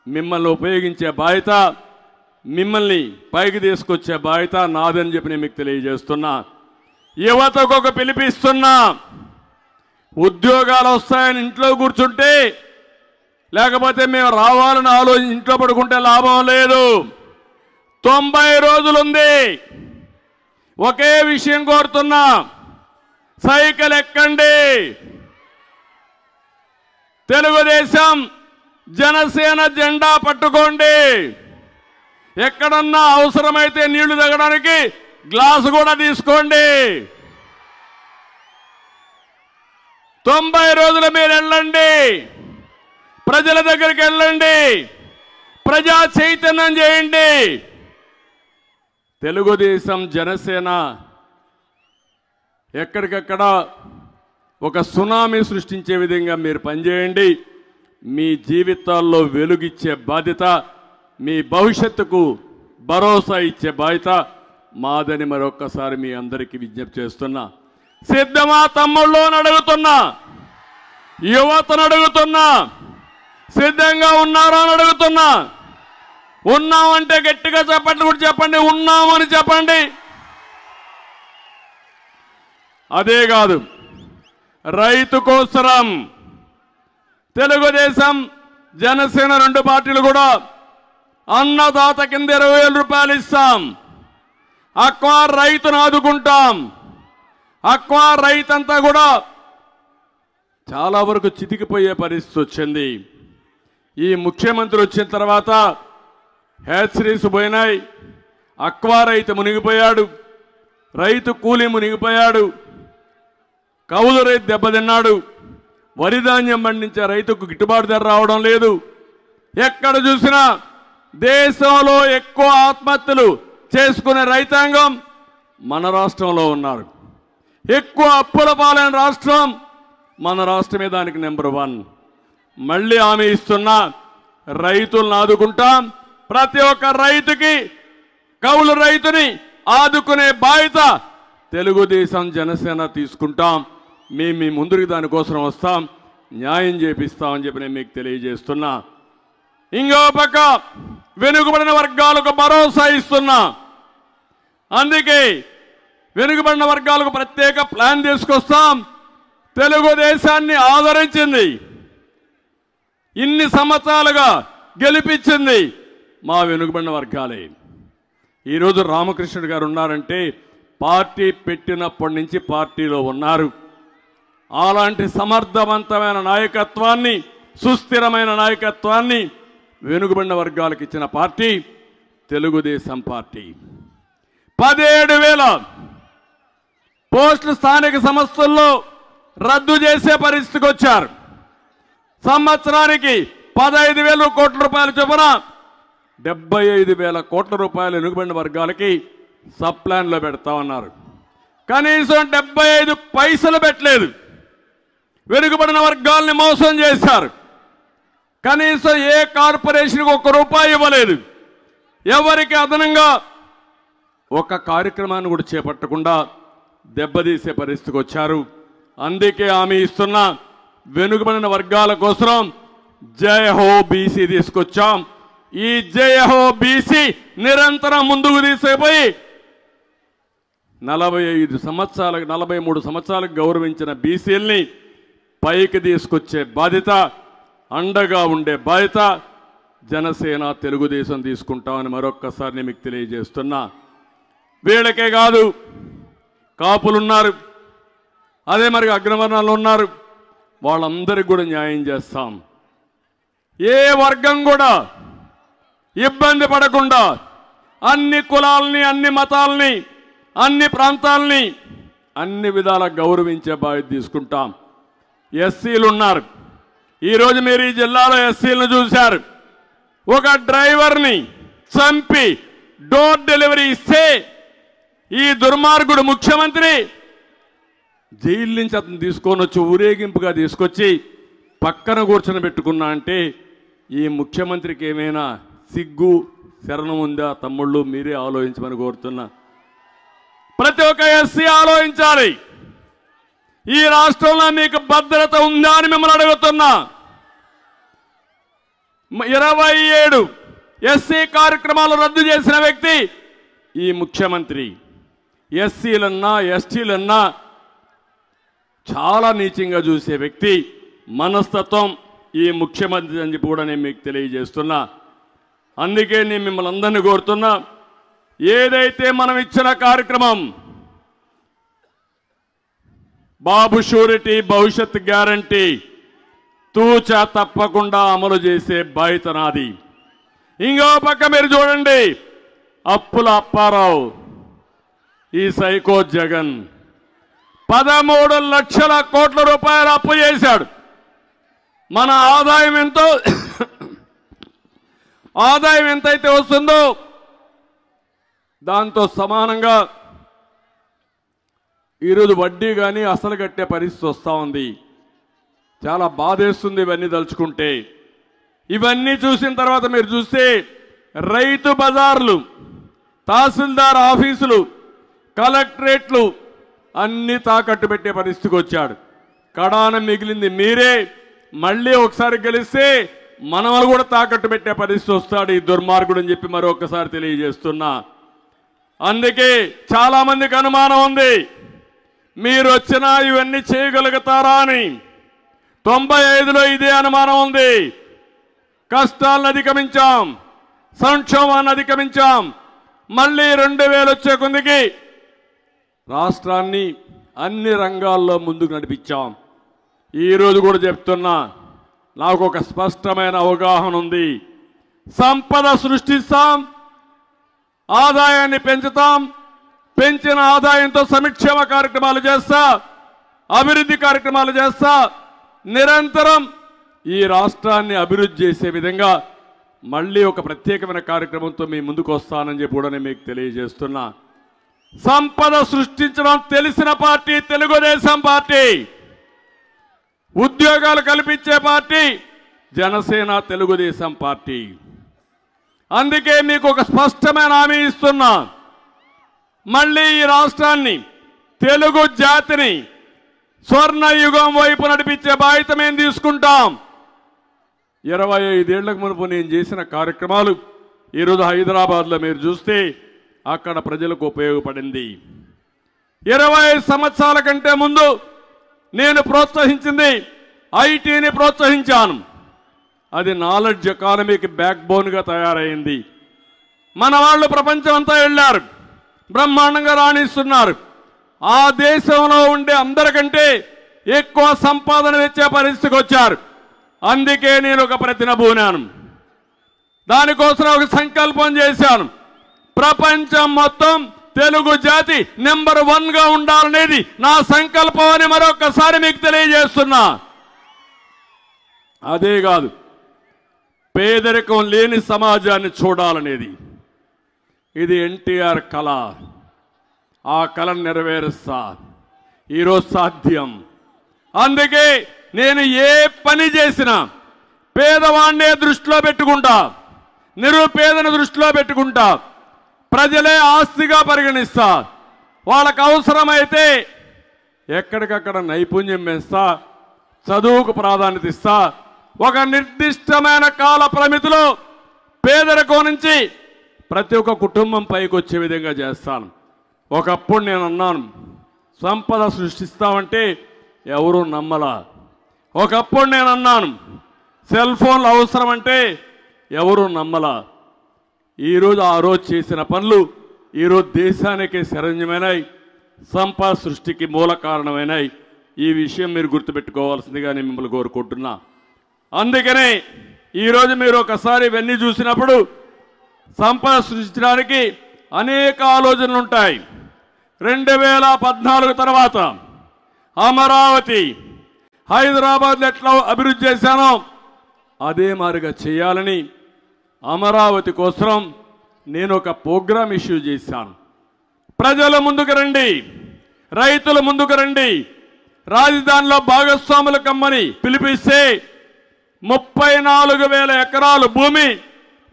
మిమ్మల్ని ఉపయోగించే బాధ్యత, మిమ్మల్ని పైకి తీసుకొచ్చే బాధ్యత నాదని చెప్పి నేను మీకు తెలియజేస్తున్నా. యువతకు ఒక పిలిపిస్తున్నా, ఉద్యోగాలు వస్తాయని ఇంట్లో కూర్చుంటే, లేకపోతే మేము రావాలని ఆలోచించి ఇంట్లో పడుకుంటే లాభం లేదు. 90 రోజులుంది. ఒకే విషయం కోరుతున్నా, సైకిల్ ఎక్కండి. తెలుగుదేశం జనసేన జెండా పట్టుకోండి. ఎక్కడన్నా అవసరమైతే నీళ్లు తాగడానికి గ్లాసు కూడా తీసుకోండి. 90 రోజులు మీరు వెళ్ళండి, ప్రజల దగ్గరికి వెళ్ళండి, ప్రజా చైతన్యం చేయండి. తెలుగుదేశం జనసేన ఎక్కడికక్కడ ఒక సునామీ సృష్టించే విధంగా మీరు పనిచేయండి. మీ జీవితాల్లో వెలుగిచ్చే బాధ్యత, మీ భవిష్యత్తుకు భరోసా ఇచ్చే బాధ్యత మాదని మరొక్కసారి మీ అందరికీ విజ్ఞప్తి చేస్తున్నా. సిద్ధమా తమ్ముళ్ళు అని అడుగుతున్నా, యువతను అడుగుతున్నా, సిద్ధంగా ఉన్నారా అని అడుగుతున్నా. ఉన్నామంటే గట్టిగా చెప్పండి, కూడా చెప్పండి, ఉన్నామని చెప్పండి. అదే కాదు, రైతు కోసరం తెలుగుదేశం జనసేన 2 పార్టీలు కూడా అన్నదాత కింద 20,000 రూపాయలు ఇస్తాం. అక్వా రైతును ఆదుకుంటాం. అక్వా రైతంతా కూడా చాలా వరకు చితికిపోయే పరిస్థితి వచ్చింది. ఈ ముఖ్యమంత్రి వచ్చిన తర్వాత హ్యాచరీస్ పోయినాయి, అక్వా రైతు మునిగిపోయాడు, రైతు కూలీ మునిగిపోయాడు, కౌలు రైతు దెబ్బతిన్నాడు, వరి ధాన్యం పండించే రైతుకు గిట్టుబాటు ధర రావడం లేదు. ఎక్కడ చూసినా దేశంలో ఎక్కువ ఆత్మహత్యలు చేసుకునే రైతాంగం మన రాష్ట్రంలో ఉన్నారు. ఎక్కువ అప్పుల పాలైన రాష్ట్రం మన రాష్ట్రమే దానికి నెంబర్ 1. మళ్ళీ హామీ ఇస్తున్నా, రైతులను ఆదుకుంటాం. ప్రతి ఒక్క రైతుకి, కౌలు రైతుని ఆదుకునే బాధ్యత తెలుగుదేశం జనసేన తీసుకుంటాం. మేము మీ ముందుకు దానికోసం వస్తాం, న్యాయం చేపిస్తామని చెప్పి నేను మీకు తెలియజేస్తున్నా. ఇంకో పక్క వెనుకబడిన వర్గాలకు భరోసా ఇస్తున్నా. అందుకే వెనుకబడిన వర్గాలకు ప్రత్యేక ప్లాన్ తీసుకొస్తాం. తెలుగుదేశాన్ని ఆదరించింది, ఇన్ని సంవత్సరాలుగా గెలిపించింది మా వెనుకబడిన వర్గాలే. ఈరోజు రామకృష్ణుడు గారు ఉన్నారంటే పార్టీ పెట్టినప్పటి నుంచి పార్టీలో ఉన్నారు. అలాంటి సమర్థవంతమైన నాయకత్వాన్ని, సుస్థిరమైన నాయకత్వాన్ని వెనుకబడిన వర్గాలకు ఇచ్చిన పార్టీ తెలుగుదేశం పార్టీ. 17,000 పోస్టులు స్థానిక సంస్థల్లో రద్దు చేసే పరిస్థితికి వచ్చారు. సంవత్సరానికి 15,000 కోట్ల రూపాయల చొప్పున 75,000 కోట్ల రూపాయలు వెనుకబడిన వర్గాలకి సబ్ ప్లాన్లో పెడతామన్నారు. కనీసం 75 పైసలు పెట్టలేదు. వెనుకబడిన వర్గాల్ని మోసం చేశారు. కనీసం ఏ కార్పొరేషన్కి 1 రూపాయి ఇవ్వలేదు. ఎవరికి అదనంగా ఒక కార్యక్రమాన్ని కూడా చేపట్టకుండా దెబ్బతీసే పరిస్థితికి వచ్చారు. అందుకే హామీ ఇస్తున్నా, వెనుకబడిన వర్గాల కోసం జై హో బీసీ తీసుకొచ్చాం. ఈ జై హో బీసీ నిరంతరం ముందుకు తీసుకుపోయి 43 సంవత్సరాలకు గౌరవించిన బీసీల్ని పైకి తీసుకొచ్చే బాధ్యత, అండగా ఉండే బాధ్యత జనసేన తెలుగుదేశం తీసుకుంటామని మరొక్కసారి మీకు తెలియజేస్తున్నా. వీళ్ళకే కాదు, కాపులున్నారు, అదే మరి అగ్రవర్ణాలు ఉన్నారు, వాళ్ళందరికీ కూడా న్యాయం చేస్తాం. ఏ వర్గం కూడా ఇబ్బంది పడకుండా అన్ని కులాలని, అన్ని మతాలని అన్ని ప్రాంతాలని అన్ని విధాల గౌరవించే బాధ్యత తీసుకుంటాం. ఎస్సీలు ఉన్నారు. ఈరోజు మీరు ఈ జిల్లాలో ఎస్సీలను చూశారు. ఒక డ్రైవర్ని చంపి డోర్ డెలివరీ ఇస్తే ఈ దుర్మార్గుడు ముఖ్యమంత్రి జైలు నుంచి అతను తీసుకొని వచ్చి ఊరేగింపుగా తీసుకొచ్చి పక్కన కూర్చొని పెట్టుకున్నా అంటే ఈ ముఖ్యమంత్రికి ఏమైనా సిగ్గు శరణం ఉందా? తమ్ముళ్ళు మీరే ఆలోచించమని కోరుతున్నా. ప్రతి ఒక్క ఎస్సీ ఆలోచించాలి. ఈ రాష్ట్రంలో మీకు భద్రత ఉందా అని మిమ్మల్ని అడుగుతున్నా. 27 ఎస్సీ కార్యక్రమాలు రద్దు చేసిన వ్యక్తి ఈ ముఖ్యమంత్రి. ఎస్సీలన్నా ఎస్టీలన్నా చాలా నీచంగా చూసే వ్యక్తి మనస్తత్వం ఈ ముఖ్యమంత్రి అని చెప్పి కూడా నేను మీకు తెలియజేస్తున్నా. అందుకే నేను మిమ్మల్ని అందరినీ కోరుతున్నా, ఏదైతే మనం ఇచ్చిన కార్యక్రమం బాబు షూరిటీ భవిష్యత్ గ్యారంటీ తూచా తప్పకుండా అమలు చేసే బాధ్యత నాది. ఇంకో పక్క మీరు చూడండి, అప్పుల అప్పారావు, ఈ సైకో జగన్ 13 లక్షల కోట్ల రూపాయలు అప్పు చేశాడు. మన ఆదాయం ఎంతో ఆదాయం ఎంతైతే వస్తుందో దాంతో సమానంగా ఈరోజు వడ్డీ కానీ అసలు కట్టే పరిస్థితి వస్తూ ఉంది. చాలా బాధేస్తుంది ఇవన్నీ తలుచుకుంటే. ఇవన్నీ చూసిన తర్వాత మీరు చూస్తే రైతు బజార్లు, తహసీల్దార్ ఆఫీసులు, కలెక్టరేట్లు అన్నీ తాకట్టు పెట్టే పరిస్థితికి వచ్చాడు. కడాన మిగిలింది మీరే. మళ్ళీ ఒకసారి గెలిస్తే మనవలు కూడా తాకట్టు పెట్టే పరిస్థితి వస్తాడు ఈ దుర్మార్గుడు అని చెప్పి మరొకసారి తెలియజేస్తున్నా. అందుకే చాలా మందికి అనుమానం ఉంది, మీరు వచ్చినా ఇవన్నీ చేయగలుగుతారా అని. 95లో ఇదే అనుమానం ఉంది. కష్టాలను అధిగమించాం, సంక్షోభాన్ని అధిగమించాం. మళ్ళీ 2000 వచ్చే కొందికి రాష్ట్రాన్ని అన్ని రంగాల్లో ముందుకు నడిపించాం. ఈరోజు కూడా చెప్తున్నా, నాకు ఒక స్పష్టమైన అవగాహన ఉంది. సంపద సృష్టిస్తాం, ఆదాయాన్ని పెంచుతాం, పెంచిన ఆదాయంతో సంక్షేమ కార్యక్రమాలు చేస్తా, అభివృద్ధి కార్యక్రమాలు చేస్తా, నిరంతరం ఈ రాష్ట్రాన్ని అభివృద్ధి చేసే విధంగా మళ్ళీ ఒక ప్రత్యేకమైన కార్యక్రమంతో మీ ముందుకు వస్తానని చెప్పి కూడా నేను మీకు తెలియజేస్తున్నా. సంపద సృష్టించడం తెలిసిన పార్టీ తెలుగుదేశం పార్టీ, ఉద్యోగాలు కల్పించే పార్టీ జనసేన తెలుగుదేశం పార్టీ. అందుకే మీకు ఒక స్పష్టమైన హామీ ఇస్తున్నా, మళ్ళీ ఈ రాష్ట్రాన్ని, తెలుగు జాతిని స్వర్ణయుగం వైపు నడిపించే బాధ్యత మేము తీసుకుంటాం. 25 ఏళ్లకు మునుపు నేను చేసిన కార్యక్రమాలు ఈరోజు హైదరాబాద్లో మీరు చూస్తే అక్కడ ప్రజలకు ఉపయోగపడింది. 25 సంవత్సరాల కంటే ముందు నేను ప్రోత్సహించింది ఐటీని ప్రోత్సహించాను. అది నాలెడ్జ్ ఎకానమీకి బ్యాక్ బోన్గా తయారైంది. మన వాళ్ళు ప్రపంచం అంతా వెళ్ళారు, బ్రహ్మాండంగా రాణిస్తున్నారు. ఆ దేశంలో ఉండే అందరికంటే ఎక్కువ సంపాదన తెచ్చే పరిస్థితికి వచ్చారు. అందుకే నేను ఒక ప్రతిన పూనాను, దానికోసం ఒక సంకల్పం చేశాను. ప్రపంచం మొత్తం తెలుగు జాతి నెంబర్ 1గా ఉండాలనేది నా సంకల్పం అని మరొకసారి మీకు తెలియజేస్తున్నా. అదే కాదు, పేదరికం లేని సమాజాన్ని చూడాలనేది ఇది ఎన్టీఆర్ కళ. ఆ కళను నెరవేరుస్తా. ఈరోజు సాధ్యం. అందుకే నేను ఏ పని చేసినా పేదవాడినే దృష్టిలో పెట్టుకుంటా, నిరుపేదను దృష్టిలో పెట్టుకుంటా, ప్రజలే ఆస్తిగా పరిగణిస్తా. వాళ్ళకు అవసరమైతే ఎక్కడికక్కడ నైపుణ్యం పెంచుతా, చదువుకు ప్రాధాన్యత ఇస్తా. ఒక నిర్దిష్టమైన కాల పరిమితిలో పేదరికం నుంచి ప్రతి ఒక్క కుటుంబం పైకి వచ్చే విధంగా చేస్తాను. ఒకప్పుడు నేను అన్నాను, సంపద సృష్టిస్తామంటే ఎవరు నమ్మలా. ఒకప్పుడు నేను అన్నాను, సెల్ ఫోన్లు అవసరం అంటే ఎవరు నమ్మలా. ఈరోజు ఆ రోజు చేసిన పనులు ఈరోజు దేశానికి శరణ్యమైనాయి, సంపద సృష్టికి మూల కారణమైనాయి. ఈ విషయం మీరు గుర్తుపెట్టుకోవాల్సిందిగా నేను మిమ్మల్ని కోరుకుంటున్నా. అందుకనే ఈరోజు మీరు ఒకసారి ఇవన్నీ చూసినప్పుడు సంపద సృష్టించడానికి అనేక ఆలోచనలు ఉంటాయి. 2014 తర్వాత అమరావతి హైదరాబాద్లో ఎట్లా అభివృద్ధి చేశానో అదే మాదిరిగా చేయాలని అమరావతి కోసం నేను ఒక ప్రోగ్రాం ఇష్యూ చేశాను. ప్రజల ముందుకు రండి, రైతుల ముందుకు రండి, రాజధానిలో భాగస్వాములు కమ్మని పిలిపిస్తే 34,000 ఎకరాలు భూమి,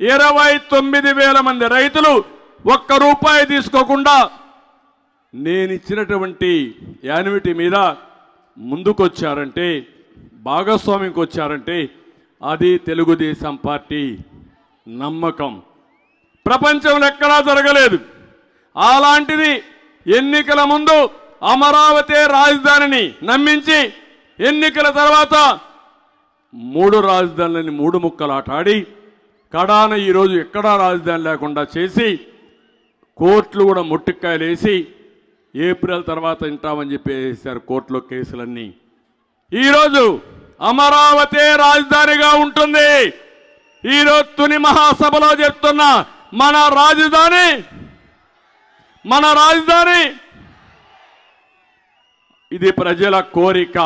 29,000 మంది రైతులు ఒక్క రూపాయి తీసుకోకుండా నేనిచ్చినటువంటి యాన్యుటీ మీద ముందుకొచ్చారంటే, భాగస్వామ్యంకి వచ్చారంటే అది తెలుగుదేశం పార్టీ నమ్మకం. ప్రపంచంలో ఎక్కడా జరగలేదు. అలాంటిది ఎన్నికల ముందు అమరావతి రాజధానిని నమ్మించి ఎన్నికల తర్వాత 3 రాజధానులని 3 ముక్కలాటాడి కడాన ఈరోజు ఎక్కడా రాజధాని లేకుండా చేసి కోర్టులు కూడా ముట్టికాయలేసి ఏప్రిల్ తర్వాత వింటామని చెప్పి వేశారు కోర్టులో కేసులన్నీ. ఈరోజు అమరావతి రాజధానిగా ఉంటుంది. ఈరోజు తుని మహాసభలో చెప్తున్న మన రాజధాని ఇది ప్రజల కోరిక.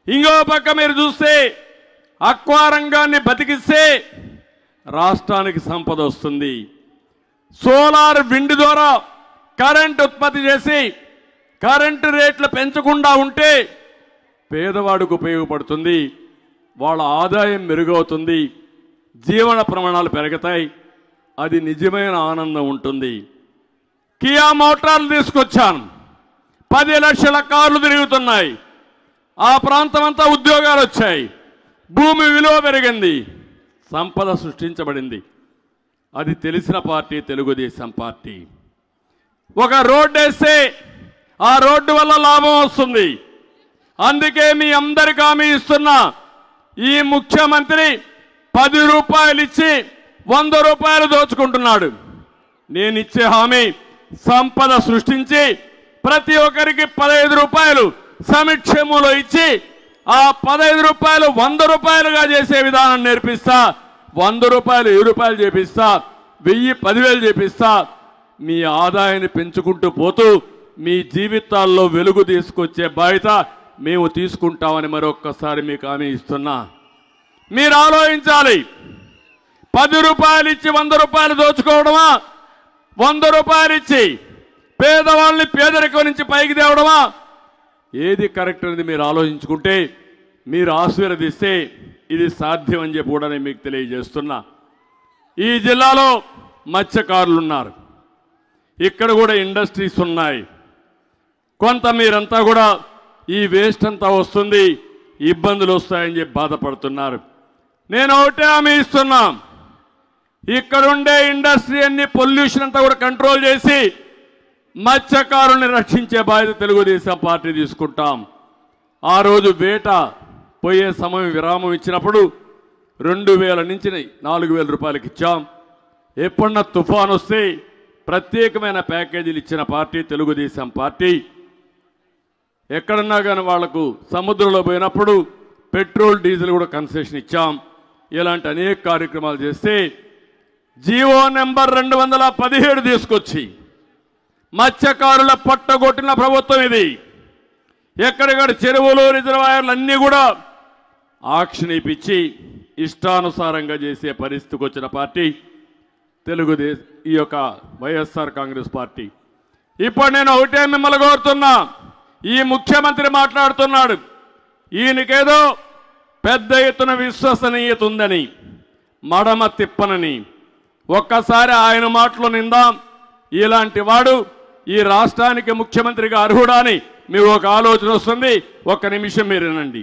ఇంకో పక్క మీరు చూస్తే అక్వా రంగాన్ని బతికిస్తే రాష్ట్రానికి సంపద వస్తుంది. సోలార్ విండ్ ద్వారా కరెంట్ ఉత్పత్తి చేసి కరెంటు రేట్లు పెంచకుండా ఉంటే పేదవాడికి ఉపయోగపడుతుంది, వాళ్ళ ఆదాయం మెరుగవుతుంది, జీవన ప్రమాణాలు పెరుగుతాయి, అది నిజమైన ఆనందం ఉంటుంది. కియా మోటార్లు తీసుకొచ్చాను, 10 లక్షల కార్లు తిరుగుతున్నాయి, ఆ ప్రాంతం అంతా ఉద్యోగాలు వచ్చాయి, భూమి విలువ పెరిగింది, సంపద సృష్టించబడింది. అది తెలిసిన పార్టీ తెలుగుదేశం పార్టీ. ఒక రోడ్డు వేస్తే ఆ రోడ్డు వల్ల లాభం వస్తుంది. అందుకే మీ అందరికీ హామీ ఇస్తున్నా, ఈ ముఖ్యమంత్రి 10 రూపాయలు ఇచ్చి 100 రూపాయలు దోచుకుంటున్నాడు. నేను ఇచ్చే హామీ సంపద సృష్టించి ప్రతి ఒక్కరికి 15 రూపాయలు సమక్షంలో ఇచ్చి ఆ 15 రూపాయలు 100 రూపాయలుగా చేసే విధానం నేర్పిస్తా. 100 రూపాయలు 7 రూపాయలు చేపిస్తా, 1000 10,000 చేపిస్తా. మీ ఆదాయాన్ని పెంచుకుంటూ పోతూ మీ జీవితాల్లో వెలుగు తీసుకొచ్చే బాధ్యత మేము తీసుకుంటామని మరొక్కసారి మీకు హామీ ఇస్తున్నా. మీరు ఆలోచించాలి, 10 రూపాయలు ఇచ్చి 100 రూపాయలు దోచుకోవడమా, 100 రూపాయలు ఇచ్చి పేదవాళ్ళని పేదరికం నుంచి పైకి తేవడమా? ఏది కరెక్ట్ అనేది మీరు ఆలోచించుకుంటే, మీరు ఆశీర్వదిస్తే ఇది సాధ్యం అని చెప్పి కూడా నేను మీకు తెలియజేస్తున్నా. ఈ జిల్లాలో మత్స్యకారులు ఉన్నారు, ఇక్కడ కూడా ఇండస్ట్రీస్ ఉన్నాయి. కొంత మీరంతా కూడా ఈ వేస్ట్ అంతా వస్తుంది, ఇబ్బందులు వస్తాయని చెప్పి బాధపడుతున్నారు. నేను ఒకటే హామీ ఇస్తున్నా, ఇక్కడుండే ఇండస్ట్రీ అన్ని పొల్యూషన్ అంతా కూడా కంట్రోల్ చేసి మత్స్యకారుల్ని రక్షించే బాధ్యత తెలుగుదేశం పార్టీ తీసుకుంటాం. ఆ రోజు వేట పోయే సమయం విరామం ఇచ్చినప్పుడు 2,000 నుంచి 4,000 రూపాయలకి ఇచ్చాం. ఎప్పుడన్నా తుఫాన్ వస్తే ప్రత్యేకమైన ప్యాకేజీలు ఇచ్చిన పార్టీ తెలుగుదేశం పార్టీ. ఎక్కడన్నా కానీ వాళ్లకు సముద్రంలో పోయినప్పుడు పెట్రోల్ డీజిల్ కూడా కన్సెషన్ ఇచ్చాం. ఇలాంటి అనేక కార్యక్రమాలు చేస్తే జీవో నెంబర్ 217 తీసుకొచ్చి మత్స్యకారుల పట్టగొట్టిన ప్రభుత్వం ఇది. ఎక్కడెక్కడ చెరువులు రిజర్వాయర్లు అన్నీ కూడా ఆక్షన్ ఇప్పించి ఇష్టానుసారంగా చేసే పరిస్థితికి వచ్చిన పార్టీ తెలుగుదేశం, ఈ యొక్క వైఎస్ఆర్ కాంగ్రెస్ పార్టీ. ఇప్పుడు నేను ఒకటే మిమ్మల్ని కోరుతున్నా, ఈ ముఖ్యమంత్రి మాట్లాడుతున్నాడు, ఈయనకేదో పెద్ద ఎత్తున విశ్వసనీయత ఉందని, మడమ తిప్పనని. ఒక్కసారి ఆయన మాటలో నిందాం, ఇలాంటి వాడు ఈ రాష్ట్రానికి ముఖ్యమంత్రిగా అర్హుడా అని మీకు ఒక ఆలోచన వస్తుంది. ఒక్క నిమిషం మీరు వినండి.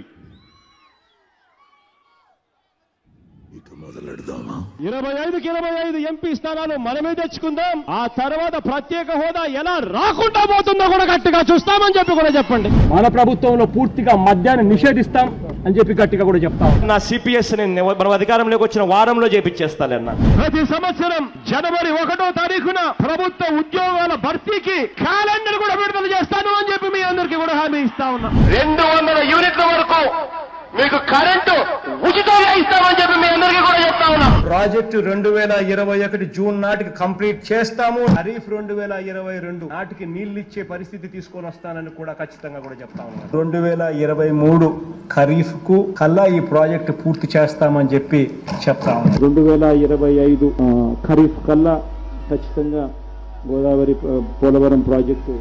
25కి 25 ఎంపీ స్థానాలు మనమే తెచ్చుకుందాం. ఆ తర్వాత ప్రత్యేక హోదా ఎలా రాకుండా పోతుందో కూడా గట్టిగా చూస్తామని చెప్పి కూడా చెప్పండి. మన ప్రభుత్వంలో పూర్తిగా మద్యాన్ని నిషేధిస్తాం అని చెప్పి గట్టిగా కూడా చెప్తాం. నా సిపిఎస్ మనం అధికారంలోకి వచ్చిన వారంలో చేపించేస్తానన్నా. ప్రతి సంవత్సరం జనవరి 1వ తారీఖున ప్రభుత్వ ఉద్యోగాల భర్తీకి క్యాలెండర్ కూడా విడుదల చేస్తాను అని చెప్పి మీ అందరికీ కూడా హామీ ఇస్తా ఉన్నా. 200 యూనిట్ల వరకు మీకు కరెంటు ఉచితంగా ఇస్తామని చెప్పి మీ అందరికీ కూడా చెప్తా ఉన్నా. ప్రాజెక్టు 2021 జూన్ నాటికి కంప్లీట్ చేస్తాము. ఖరీఫ్ 2022 నాటికి నీళ్లు ఇచ్చే పరిస్థితి తీసుకొని వస్తానని కూడా ఖచ్చితంగా కూడా చెప్తా ఉన్నాను. 2023 ఖరీఫ్ కు కల్లా ఈ ప్రాజెక్టు పూర్తి చేస్తామని చెప్పి చెప్తా ఉన్నాను. 2025 ఖరీఫ్ కల్లా ఖచ్చితంగా గోదావరి పోలవరం ప్రాజెక్టు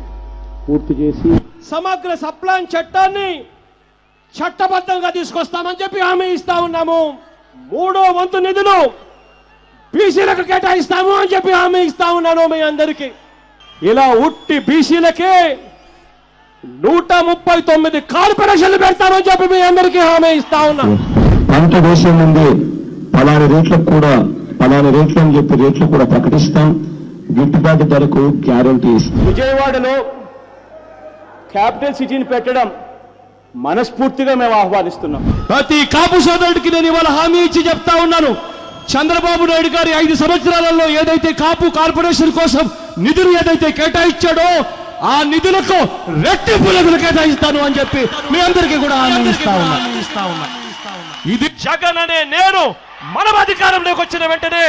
పూర్తి చేసి సమగ్ర సప్లాన్ చట్టాన్ని చట్టబద్ధంగా తీసుకొస్తామని చెప్పి హామీ ఇస్తా ఉన్నాము. 3వ వంతు నిధులు బీసీలకు కేటాయిస్తాము అని చెప్పి హామీ ఇస్తా ఉన్నాను మీ అందరికీ. ఇలా ఉట్టి బీసీలకే 139 కార్పొరేషన్లు పెడతామని చెప్పి మీ అందరికీ హామీ ఇస్తా ఉన్నాం. పంట వేసే ముందే పలాని రేట్లకు కూడా పలాని రేట్లు అని చెప్పి రేట్లు కూడా ప్రకటిస్తాం. గిట్టుబాటు ధరకు గ్యారంటీ ఇస్తాం. విజయవాడలో క్యాపిటల్ సిటీని పెట్టడం మనస్ఫూర్తిగా మేము ఆహ్వానిస్తున్నాం. ప్రతి కాపు సోదరుడికి నేను ఇవాళ హామీ ఇచ్చి చెప్తా ఉన్నాను. చంద్రబాబు నాయుడు గారి 5 సంవత్సరాలలో ఏదైతే కాపు కార్పొరేషన్ కోసం నిధులు ఏదైతే కేటాయించాడో ఆ నిధులకు రెట్టింపు నిధులు కేటాయిస్తాను అని చెప్పి మీ అందరికీ కూడా హామీ ఇస్తా ఉన్నా. ఇది జగన్ అనే నేను మనం అధికారంలోకి వచ్చిన వెంటనే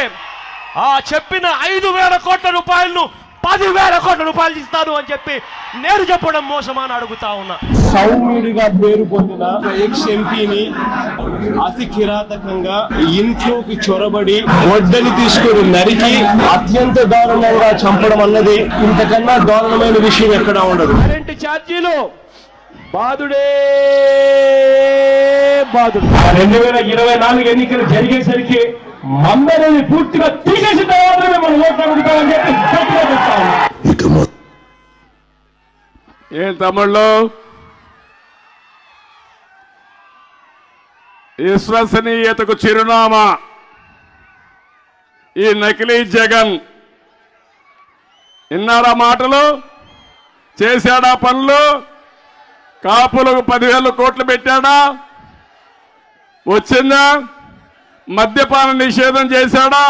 ఆ చెప్పిన 5,000 కోట్ల రూపాయలను 10,000 కోట్ల రూపాయలు ఇస్తాను అని చెప్పి నేను చెప్పడం మోసమని అడుగుతా ఉన్నా. సౌమ్యుడిగా పేరు పొందిన ఎక్స్ ఎంపీని అతి కిరాతకంగా ఇంట్లోకి చొరబడి వడ్డని తీసుకుని నరికి అత్యంత దారుణంగా చంపడం అన్నది ఇంతకన్నా దారుణమైన విషయం ఎక్కడా ఉండదు. కరెంటు ఛార్జీలు బాధుడే బాధుడు. 2024 ఎన్నికలు జరిగేసరికి మందరిని పూర్తిగా తీసేసిన తర్వాత మనం ఓట్లు అడుగుతామని చెప్పి చెప్తాము. ఏం తమ్ముళ్ళు, విశ్వసనీయతకు చిరునామా ఈ నకిలీ జగన్. విన్నారా మాటలు? చేశాడా పనులు? కాపులకు 10,000 కోట్లు పెట్టాడా? వచ్చిందా? మద్యపాన నిషేధం చేశాడా?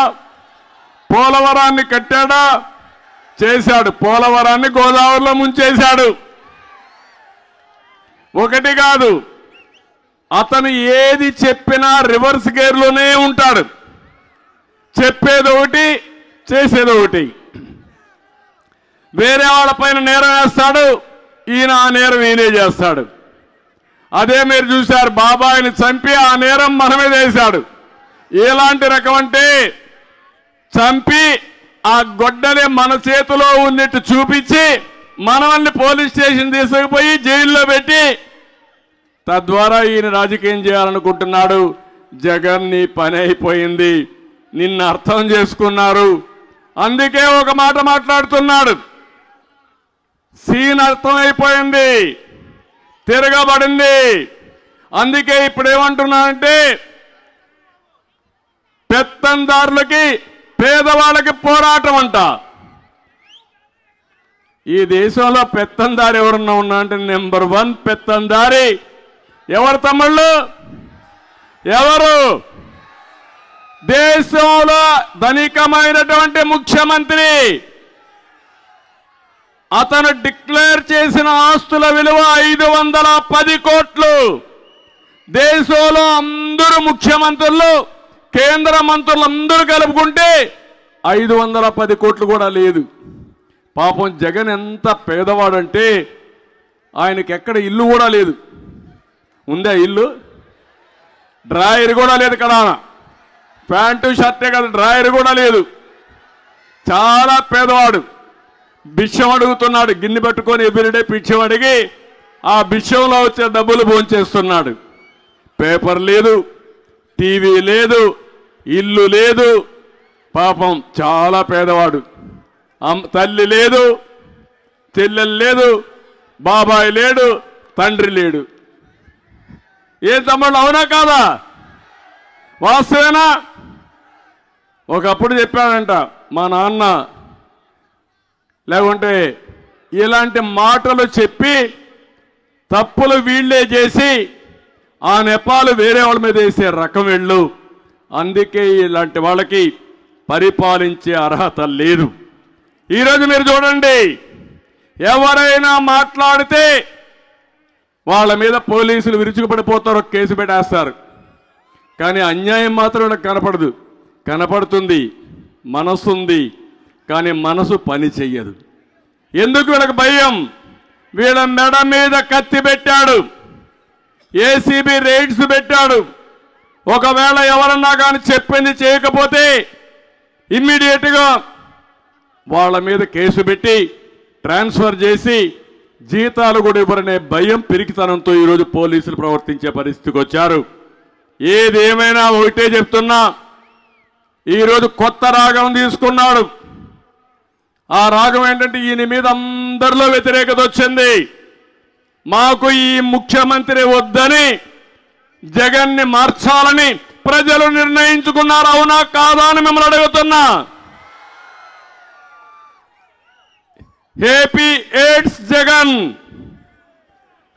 పోలవరాన్ని కట్టాడా? చేశాడు. పోలవరాన్ని గోదావరిలో ముంచేశాడు. ఒకటి కాదు, అతను ఏది చెప్పినా రివర్స్ గేర్లోనే ఉంటాడు. చెప్పేది ఒకటి, చేసేది ఒకటి. వేరే వాళ్ళపైన నేరం వేస్తాడు, ఈయన ఆ నేరం ఈయనే చేస్తాడు. అదే మీరు చూశారు, బాబాయిని చంపి ఆ నేరం మన మీద వేశాడు. ఎలాంటి రకం అంటే చంపి ఆ గొడ్డని మన చేతిలో ఉన్నట్టు చూపించి మనల్ని పోలీస్ స్టేషన్ తీసుకుపోయి జైల్లో పెట్టి తద్వారా ఈయన రాజకీయం చేయాలనుకుంటున్నాడు. జగన్ నీ పని అయిపోయింది, నిన్ను అర్థం చేసుకున్నారు. అందుకే ఒక మాట మాట్లాడుతున్నాడు. సీన్ అర్థమైపోయింది, తిరగబడింది. అందుకే ఇప్పుడు ఏమంటున్నానంటే పెత్తందారులకి పేదవాళ్ళకి పోరాటం అంట. ఈ దేశంలో పెత్తందారి ఎవరన్నా ఉన్నా అంటే నెంబర్ 1 పెత్తందారి ఎవరు తమ్ముళ్ళు? ఎవరు? దేశంలో ధనికమైనటువంటి ముఖ్యమంత్రి. అతను డిక్లేర్ చేసిన ఆస్తుల విలువ 510 కోట్లు. దేశంలో అందరూ ముఖ్యమంత్రులు, కేంద్ర మంత్రులు అందరూ కలుపుకుంటే 510 కోట్లు కూడా లేదు. పాపం జగన్ ఎంత పేదవాడంటే ఆయనకి ఎక్కడ ఇల్లు కూడా లేదు. ఉందా ఇల్లు? డ్రాయర్ కూడా లేదు కదా. ప్యాంటు షర్టే కదా, డ్రాయర్ కూడా లేదు. చాలా పేదవాడు. భిక్షం అడుగుతున్నాడు. గిన్నె పెట్టుకొని ఎవ్రీడే భిక్షం అడిగి ఆ భిక్షంలో వచ్చే డబ్బులు భోంచేస్తున్నాడు. పేపర్ లేదు, టీవీ లేదు, ఇల్లు లేదు. పాపం చాలా పేదవాడు. తల్లి లేదు, చెల్లెలు లేదు, బాబాయ్ లేడు, తండ్రి లేడు. ఏం తమ్ముళ్ళు, అవునా కాదా? వాస్తవేనా? ఒకప్పుడు చెప్పాడంట మా నాన్న, లేకుంటే ఇలాంటి మాటలు చెప్పి తప్పులు వీళ్ళే చేసి ఆ నెపాలు వేరే వాళ్ళ మీద వేసే రకం వెళ్ళు. అందుకే ఇలాంటి వాళ్ళకి పరిపాలించే అర్హత లేదు. ఈరోజు మీరు చూడండి, ఎవరైనా మాట్లాడితే వాళ్ళ మీద పోలీసులు విరుచుకుపడిపోతారు, కేసు పెట్టేస్తారు. కానీ అన్యాయం మాత్రం నాకు కనపడదు. కనపడుతుంది, మనసు ఉంది, కానీ మనసు పని చెయ్యదు. ఎందుకు వీళ్ళకి భయం? వీళ్ళ మెడ మీద కత్తి పెట్టాడు, ఏసీబీ రైడ్స్ పెట్టాడు. ఒకవేళ ఎవరన్నా కానీ చెప్పింది చేయకపోతే ఇమ్మీడియట్గా వాళ్ళ మీద కేసు పెట్టి ట్రాన్స్ఫర్ చేసి జీతాలు కూడా ఇవ్వరనే భయం, పిరికితనంతో ఈరోజు పోలీసులు ప్రవర్తించే పరిస్థితికి వచ్చారు. ఏదేమైనా ఒకటే చెప్తున్నా, ఈరోజు కొత్త రాగం తీసుకున్నాడు. ఆ రాగం ఏంటంటే ఈయన మీద అందరిలో వ్యతిరేకత వచ్చింది. మాకు ఈ ముఖ్యమంత్రి వద్దని, జగన్ని మార్చాలని ప్రజలు నిర్ణయించుకున్నారు. అవునా కాదా అని మిమ్మల్ని అడుగుతున్నా. ఏపీ ఎయిడ్స్ జగన్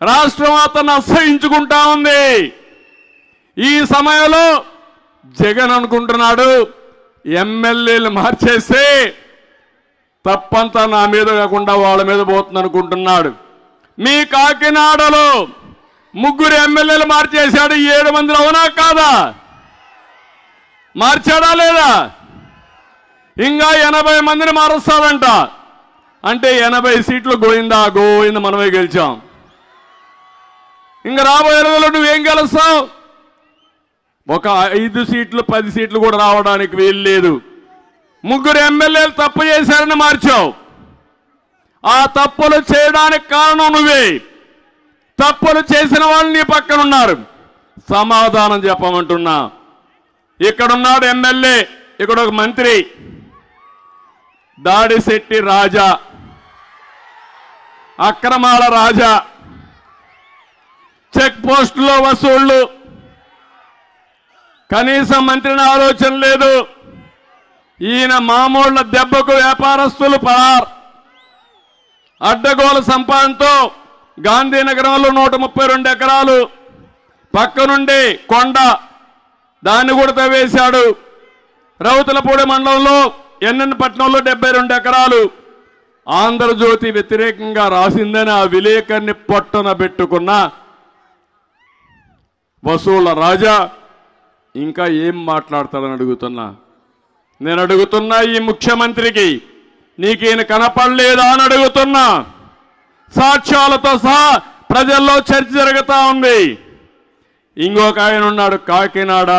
రాష్ట్రం అతను అసహించుకుంటా ఉంది. ఈ సమయంలో జగన్ అనుకుంటున్నాడు ఎమ్మెల్యేలు మార్చేస్తే తప్పంతా నా మీద కాకుండా వాళ్ళ మీద పోతుంది అనుకుంటున్నాడు. మీ కాకినాడలో 3 ఎమ్మెల్యేలు మార్చేశాడు, 7 మందిని. అవునా కాదా? మార్చాడా లేదా? ఇంకా 80 మందిని మారుస్తాడంట. అంటే 80 సీట్లు గోయిందా గోయింద మనమే గెలిచాం. ఇంకా రాబోయే రోజుల్లో నువ్వేం గెలుస్తావు? ఒక 5 సీట్లు 10 సీట్లు కూడా రావడానికి వీలు లేదు. 3 ఎమ్మెల్యేలు తప్పు చేశారని మార్చావు. ఆ తప్పులు చేయడానికి కారణం నువ్వే. తప్పులు చేసిన వాళ్ళు నీ పక్కన ఉన్నారు. సమాధానం చెప్పమంటున్నా. ఇక్కడున్నాడు ఎమ్మెల్యే, ఇక్కడ ఒక మంత్రి దాడిశెట్టి రాజా, అక్రమాల రాజా, చెక్ పోస్టులో వసూళ్లు, కనీసం మంత్రిని ఆలోచన లేదు. ఈయన మామూళ్ళ దెబ్బకు వ్యాపారస్తులు పరార్. అడ్డగోలు సంపాదనతో గాంధీనగరంలో 132 ఎకరాలు, పక్కనుండి కొండ, దాన్ని కూడా తవ్వేశాడు. రౌతులపూడి మండలంలో ఎన్నెన్నపట్నంలో 72 ఎకరాలు. ఆంధ్రజ్యోతి వ్యతిరేకంగా రాసిందని ఆ విలేకరిని పొట్టన పెట్టుకున్న వసూళ్ల రాజా ఇంకా ఏం మాట్లాడతాడని అడుగుతున్నా. నేను అడుగుతున్నా, ఈ ముఖ్యమంత్రికి నీకు ఈయన కనపడలేదా అని అడుగుతున్నా. సాక్ష్యాలతో సహా ప్రజల్లో చర్చ జరుగుతూ ఉంది. ఇంకొక ఆయన ఉన్నాడు కాకినాడ,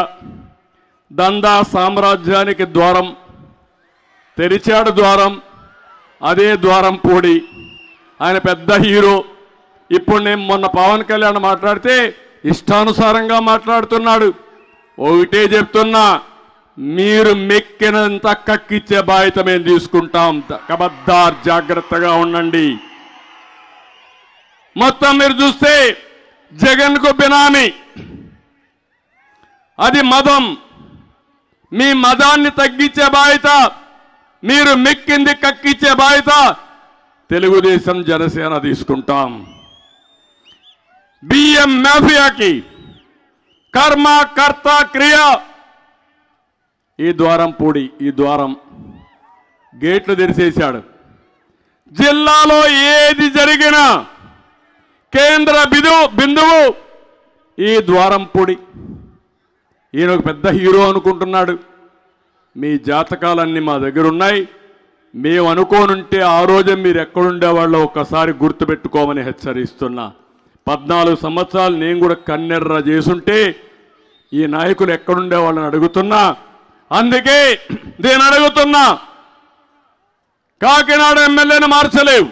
దందా సామ్రాజ్యానికి ద్వారం తెరిచాడు. ద్వారం, అదే ద్వారం పూడి. ఆయన పెద్ద హీరో. ఇప్పుడు నేను మొన్న పవన్ కళ్యాణ్ మాట్లాడితే ఇష్టానుసారంగా మాట్లాడుతున్నాడు. ఒకటే చెప్తున్నా, మీరు మెక్కినంత కక్కిచ్చే బాధ్యత మేము తీసుకుంటాం. కబద్దార్, జాగ్రత్తగా ఉండండి. మొత్తం మీరు చూస్తే జగన్ కు బినామీ, అది మదం. మీ మదాన్ని తగ్గించే బాధ్యత, మీరు మెక్కింది కక్కిచ్చే బాధ్యత తెలుగుదేశం జనసేన తీసుకుంటాం. బియ్యం మాఫియాకి కర్మ కర్త క్రియ. ఈ ద్వారం పూడి, ఈ ద్వారం గేట్లు తెరిచేశాడు. జిల్లాలో ఏది జరిగినా కేంద్ర బిందువు ఈ ద్వారం పూడి. ఈయన ఒక పెద్ద హీరో అనుకుంటున్నాడు. మీ జాతకాలన్నీ మా దగ్గర ఉన్నాయి. మేము అనుకోనుంటే ఆ రోజే మీరు ఎక్కడుండేవాళ్ళో ఒక్కసారి గుర్తుపెట్టుకోమని హెచ్చరిస్తున్నా. 14 సంవత్సరాలు నేను కూడా కన్నెర్ర చేసుంటే ఈ నాయకులు ఎక్కడుండేవాళ్ళని అడుగుతున్నా. అందుకే నేను అడుగుతున్నా, కాకినాడ ఎమ్మెల్యేని మార్చలేవు,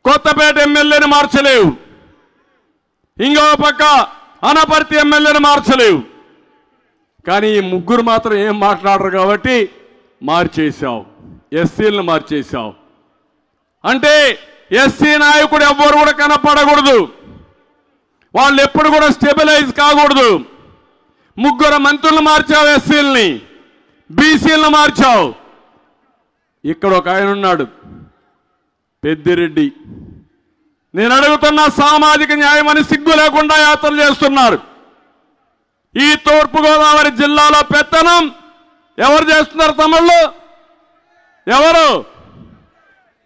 కొత్తపేట ఎమ్మెల్యేని మార్చలేవు, ఇంకో పక్క అనపర్తి ఎమ్మెల్యేని మార్చలేవు. కానీ ఈ 3 మాత్రం ఏం మాట్లాడరు కాబట్టి మార్చేశావు. ఎస్సీలను మార్చేశావు. అంటే ఎస్సీ నాయకుడు ఎవ్వరు కూడా కనపడకూడదు, వాళ్ళు ఎప్పుడు కూడా స్టెబిలైజ్ కాకూడదు. 3 మంత్రులు మార్చావు, ఎస్సీలని, బీసీలను మార్చావు. ఇక్కడ ఒక ఆయన ఉన్నాడు పెద్దిరెడ్డి. నేను అడుగుతున్నా, సామాజిక న్యాయం అని సిగ్గు లేకుండా యాత్రలు చేస్తున్నారు. ఈ తూర్పుగోదావరి జిల్లాలో పెత్తనం ఎవరు చేస్తున్నారు తమ్ముళ్ళు? ఎవరు?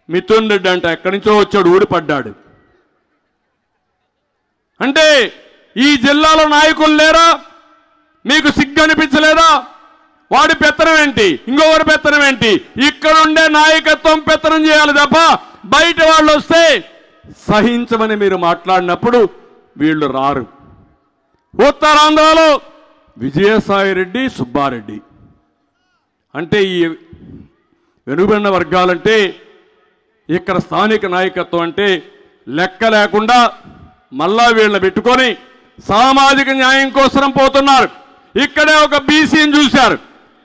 మిథున్ రెడ్డి అంట, ఎక్కడి నుంచో వచ్చాడు, ఊడిపడ్డాడు. అంటే ఈ జిల్లాలో నాయకులు లేరా? మీకు సిగ్గు అనిపించలేదా? వాడి పెత్తనం ఏంటి, ఇంకొకరి పెత్తనం ఏంటి? ఇక్కడుండే నాయకత్వం పెత్తనం చేయాలి తప్ప బయట వాళ్ళు వస్తే సహించమని మీరు మాట్లాడినప్పుడు వీళ్ళు రారు. ఉత్తరాంధ్రలో విజయసాయిరెడ్డి, సుబ్బారెడ్డి అంటే ఈ వెనుకబడిన వర్గాలంటే ఇక్కడ స్థానిక నాయకత్వం అంటే లెక్క లేకుండా మళ్ళా వీళ్ళని పెట్టుకొని సామాజిక న్యాయం కోసం పోతున్నారు. ఇక్కడే ఒక బీసీని చూశారు,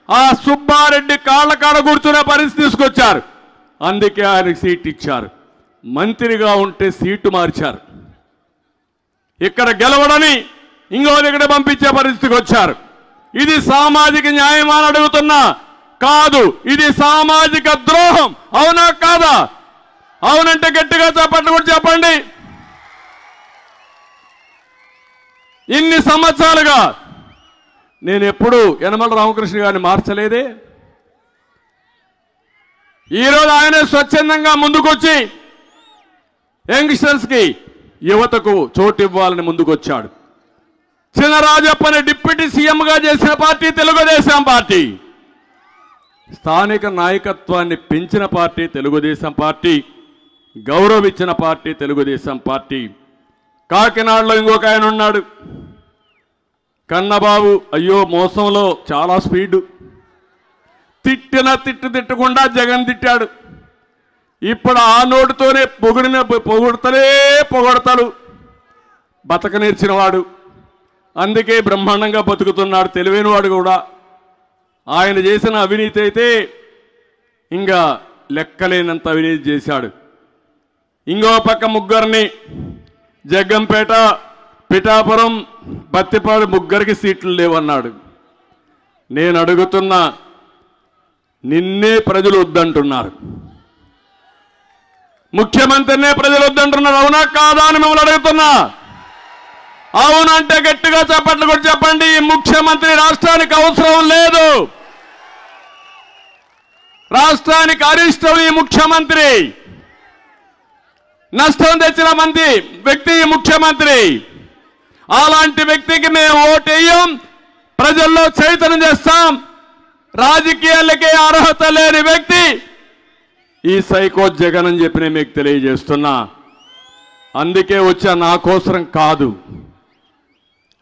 ఆ సుబ్బారెడ్డి కాళ్ళ కాడ కూర్చునే పరిస్థితి తీసుకొచ్చారు. అందుకే ఆయనకు సీట్ ఇచ్చారు. మంత్రిగా ఉంటే సీటు మార్చారు. ఇక్కడ గెలవడని ఇంకో దగ్గర పంపించే పరిస్థితికి వచ్చారు. ఇది సామాజిక న్యాయం అని అడుగుతున్నా. కాదు, ఇది సామాజిక ద్రోహం. అవునా కాదా? అవునంటే గట్టిగా చెప్పండి, కూడా చెప్పండి. ఇన్ని సంవత్సరాలుగా నేను ఎప్పుడు యనమల రామకృష్ణ గారిని మార్చలేదే. ఈరోజు ఆయనే స్వచ్ఛందంగా ముందుకొచ్చి యంగ్స్టర్స్కి, యువతకు చోటు ఇవ్వాలని ముందుకొచ్చాడు. చినరాజప్పని డిప్యూటీ సీఎంగా చేసిన పార్టీ తెలుగుదేశం పార్టీ. స్థానిక నాయకత్వాన్ని పెంచిన పార్టీ తెలుగుదేశం పార్టీ, గౌరవించిన పార్టీ తెలుగుదేశం పార్టీ. కాకినాడలో ఇంకొక ఆయన ఉన్నాడు, కన్నబాబు. అయ్యో, మోసంలో చాలా స్పీడు. తిట్టకుండా జగన్ తిట్టాడు. ఇప్పుడు ఆ నోటితోనే పొగడతలు బతక నేర్చినవాడు. అందుకే బ్రహ్మాండంగా బతుకుతున్నాడు. తెలివైనవాడు కూడా. ఆయన చేసిన అవినీతి అయితే ఇంకా లెక్కలేనంత అవినీతి చేశాడు. ఇంకో పక్క ముగ్గురిని జగ్గంపేట, పిఠాపురం, బత్తిపాడు ముగ్గురికి సీట్లు లేవన్నాడు. నేను అడుగుతున్నా, నిన్నే ప్రజలు వద్దంటున్నారు, ముఖ్యమంత్రినే ప్రజలు వద్దంటున్నారు. అవునా కాదా అని మిమ్మల్ని అడుగుతున్నా. అవునంటే గట్టిగా చెప్పట్లు కూడా చెప్పండి. ఈ ముఖ్యమంత్రి రాష్ట్రానికి అవసరం లేదు. రాష్ట్రానికి అరిష్టం ఈ ముఖ్యమంత్రి. నష్టం తెచ్చిన వ్యక్తి ఈ ముఖ్యమంత్రి. అలాంటి వ్యక్తికి మేము ఓటేయం, ప్రజల్లో చైతన్యం చేస్తాం. రాజకీయాలకే అర్హత లేని వ్యక్తి ఈ సైకో జగన్ అని చెప్పి నేను మీకు తెలియజేస్తున్నా. అందుకే వచ్చా, నా కోసరం కాదు.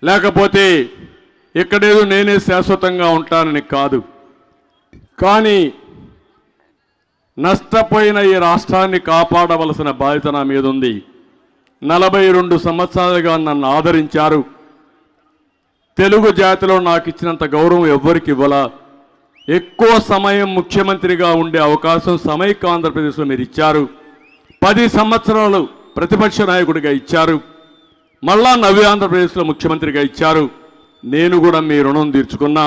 లేకపోతే ఇక్కడేదో నేనే శాశ్వతంగా ఉంటానని కాదు. కానీ నష్టపోయిన ఈ రాష్ట్రాన్ని కాపాడవలసిన బాధ్యత నా మీద ఉంది. 42 సంవత్సరాలుగా నన్ను ఆదరించారు. తెలుగు జాతిలో నాకు ఇచ్చినంత గౌరవం ఎవ్వరికి ఇవ్వాలా. ఎక్కువ సమయం ముఖ్యమంత్రిగా ఉండే అవకాశం సమైక్య ఆంధ్రప్రదేశ్లో మీరు ఇచ్చారు. 10 సంవత్సరాలు ప్రతిపక్ష నాయకుడిగా ఇచ్చారు. మళ్ళా నవ్య ఆంధ్రప్రదేశ్లో ముఖ్యమంత్రిగా ఇచ్చారు. నేను కూడా మీ రుణం తీర్చుకున్నా.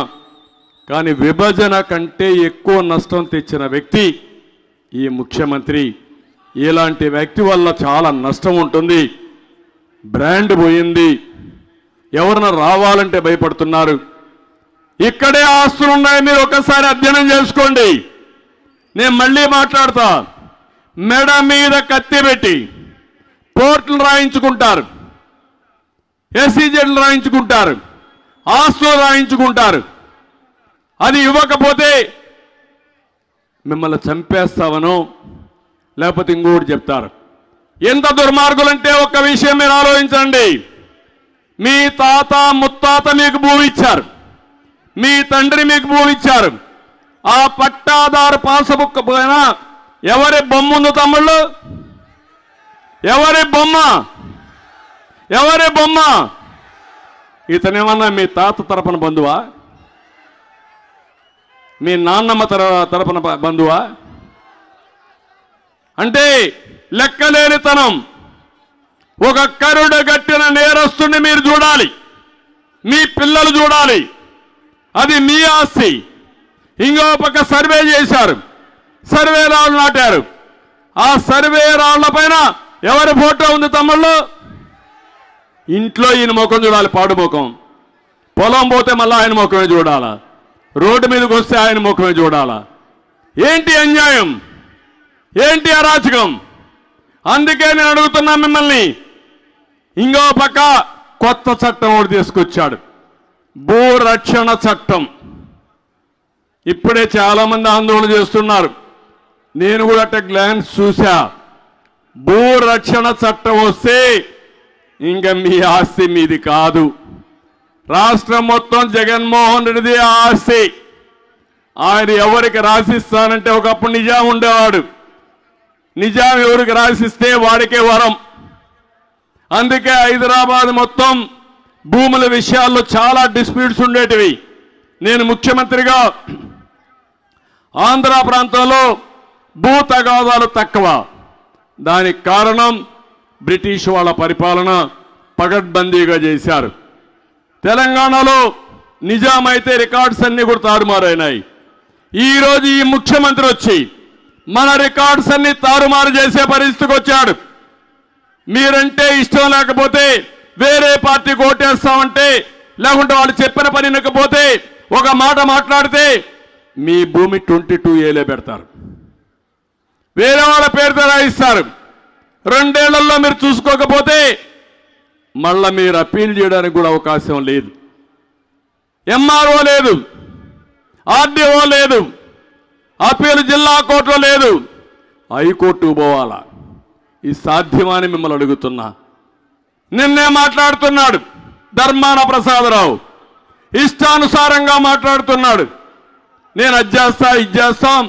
కానీ విభజన కంటే ఎక్కువ నష్టం తెచ్చిన వ్యక్తి ఈ ముఖ్యమంత్రి. ఇలాంటి వ్యక్తి వల్ల చాలా నష్టం ఉంటుంది. బ్రాండ్ పోయింది. ఎవరైనా రావాలంటే భయపడుతున్నారు. ఇక్కడే ఆస్తులు ఉన్నాయి, మీరు ఒకసారి అధ్యయనం చేసుకోండి. నేను మళ్ళీ మాట్లాడతా. మెడ మీద కత్తి పెట్టి పోర్టులు రాయించుకుంటారు, ఎస్సీజెడ్లు రాయించుకుంటారు, ఆస్తులు రాయించుకుంటారు. అది ఇవ్వకపోతే మిమ్మల్ని చంపేస్తావనో లేకపోతే ఇంకోటి చెప్తారు. ఎంత దుర్మార్గులంటే ఒక్క విషయం మీరు ఆలోచించండి. మీ తాత ముత్తాత మీకు భూమి ఇచ్చారు, మీ తండ్రి మీకు భూమి ఇచ్చారు. ఆ పట్టాదారు పాసబుక్ పైన ఎవరి బొమ్మ ఉంది తమ్ముళ్ళు? ఎవరి బొమ్మ? ఎవరి బొమ్మ? ఇతనేమన్నా మీ తాత తరపున బంధువా? మీ నాన్నమ్మ తరపున బంధువా? అంటే లెక్కలేనితనం. ఒక కరుడు గట్టిన నేరస్తుని మీరు చూడాలి, మీ పిల్లలు చూడాలి. అది మీ ఆస్తి. ఇంకో పక్క సర్వే చేశారు, సర్వే రాళ్ళు నాటారు. ఆ సర్వే రాళ్ల పైన ఎవరి ఫోటో ఉంది తమ్ముళ్ళు? ఇంట్లో ఈయన ముఖం చూడాలి, పాడు ముఖం. పొలం పోతే మళ్ళీ ఆయన ముఖమే చూడాలా, రోడ్డు మీదకి వస్తే ఆయన ముఖమే చూడాలా. ఏంటి అన్యాయం, ఏంటి అరాచకం? అందుకే నేను అడుగుతున్నా మిమ్మల్ని. ఇంకో పక్క కొత్త చట్టం ఒకటి తీసుకొచ్చాడు, భూరక్షణ చట్టం. ఇప్పుడే చాలా మంది ఆందోళన చేస్తున్నారు. నేను కూడా అట్ట గ్లాన్స్ చూసా. భూ రక్షణ చట్టం వస్తే ఇంకా మీ ఆస్తి మీది కాదు. రాష్ట్రం మొత్తం జగన్మోహన్ రెడ్డిది ఆస్తి. ఆయన ఎవరికి రాసిస్తానంటే ఒకప్పుడు నిజాం ఉండేవాడు. నిజాం ఎవరికి రాసిస్తే వాడికే వరం. అందుకే హైదరాబాద్ మొత్తం భూముల విషయాల్లో చాలా డిస్ప్యూట్స్ ఉండేటివి. నేను ముఖ్యమంత్రిగా ఆంధ్ర ప్రాంతంలో భూ తగాదాలు తక్కువ. దానికి కారణం బ్రిటిష్ వాళ్ళ పరిపాలన పగడ్బందీగా చేశారు. తెలంగాణలో నిజాం అయితే రికార్డ్స్ అన్ని కూడా తారుమారైనాయి. ఈరోజు ఈ ముఖ్యమంత్రి వచ్చి మన రికార్డ్స్ అన్ని తారుమారు చేసే పరిస్థితికి వచ్చాడు. మీరంటే ఇష్టం లేకపోతే వేరే పార్టీకి ఓటేస్తామంటే, లేకుంటే వాళ్ళు చెప్పిన పని వినకపోతే ఒక మాట మాట్లాడితే మీ భూమి 22A పెడతారు. వేరే వాళ్ళ పేరుతో రాయిస్తారు. 2 ఏళ్లలో మీరు చూసుకోకపోతే మళ్ళా మీరు అప్పీల్ చేయడానికి కూడా అవకాశం లేదు. ఎంఆర్ఓ లేదు, ఆర్డీఓ లేదు, అప్పీల్ జిల్లా కోర్టులో లేదు, హైకోర్టుకు పోవాలా. ఇది సాధ్యమని మిమ్మల్ని అడుగుతున్నా. నిన్నే మాట్లాడుతున్నాడు ధర్మాన ప్రసాదరావు, ఇష్టానుసారంగా మాట్లాడుతున్నాడు. నేను అది చేస్తా, ఇది చేస్తాం,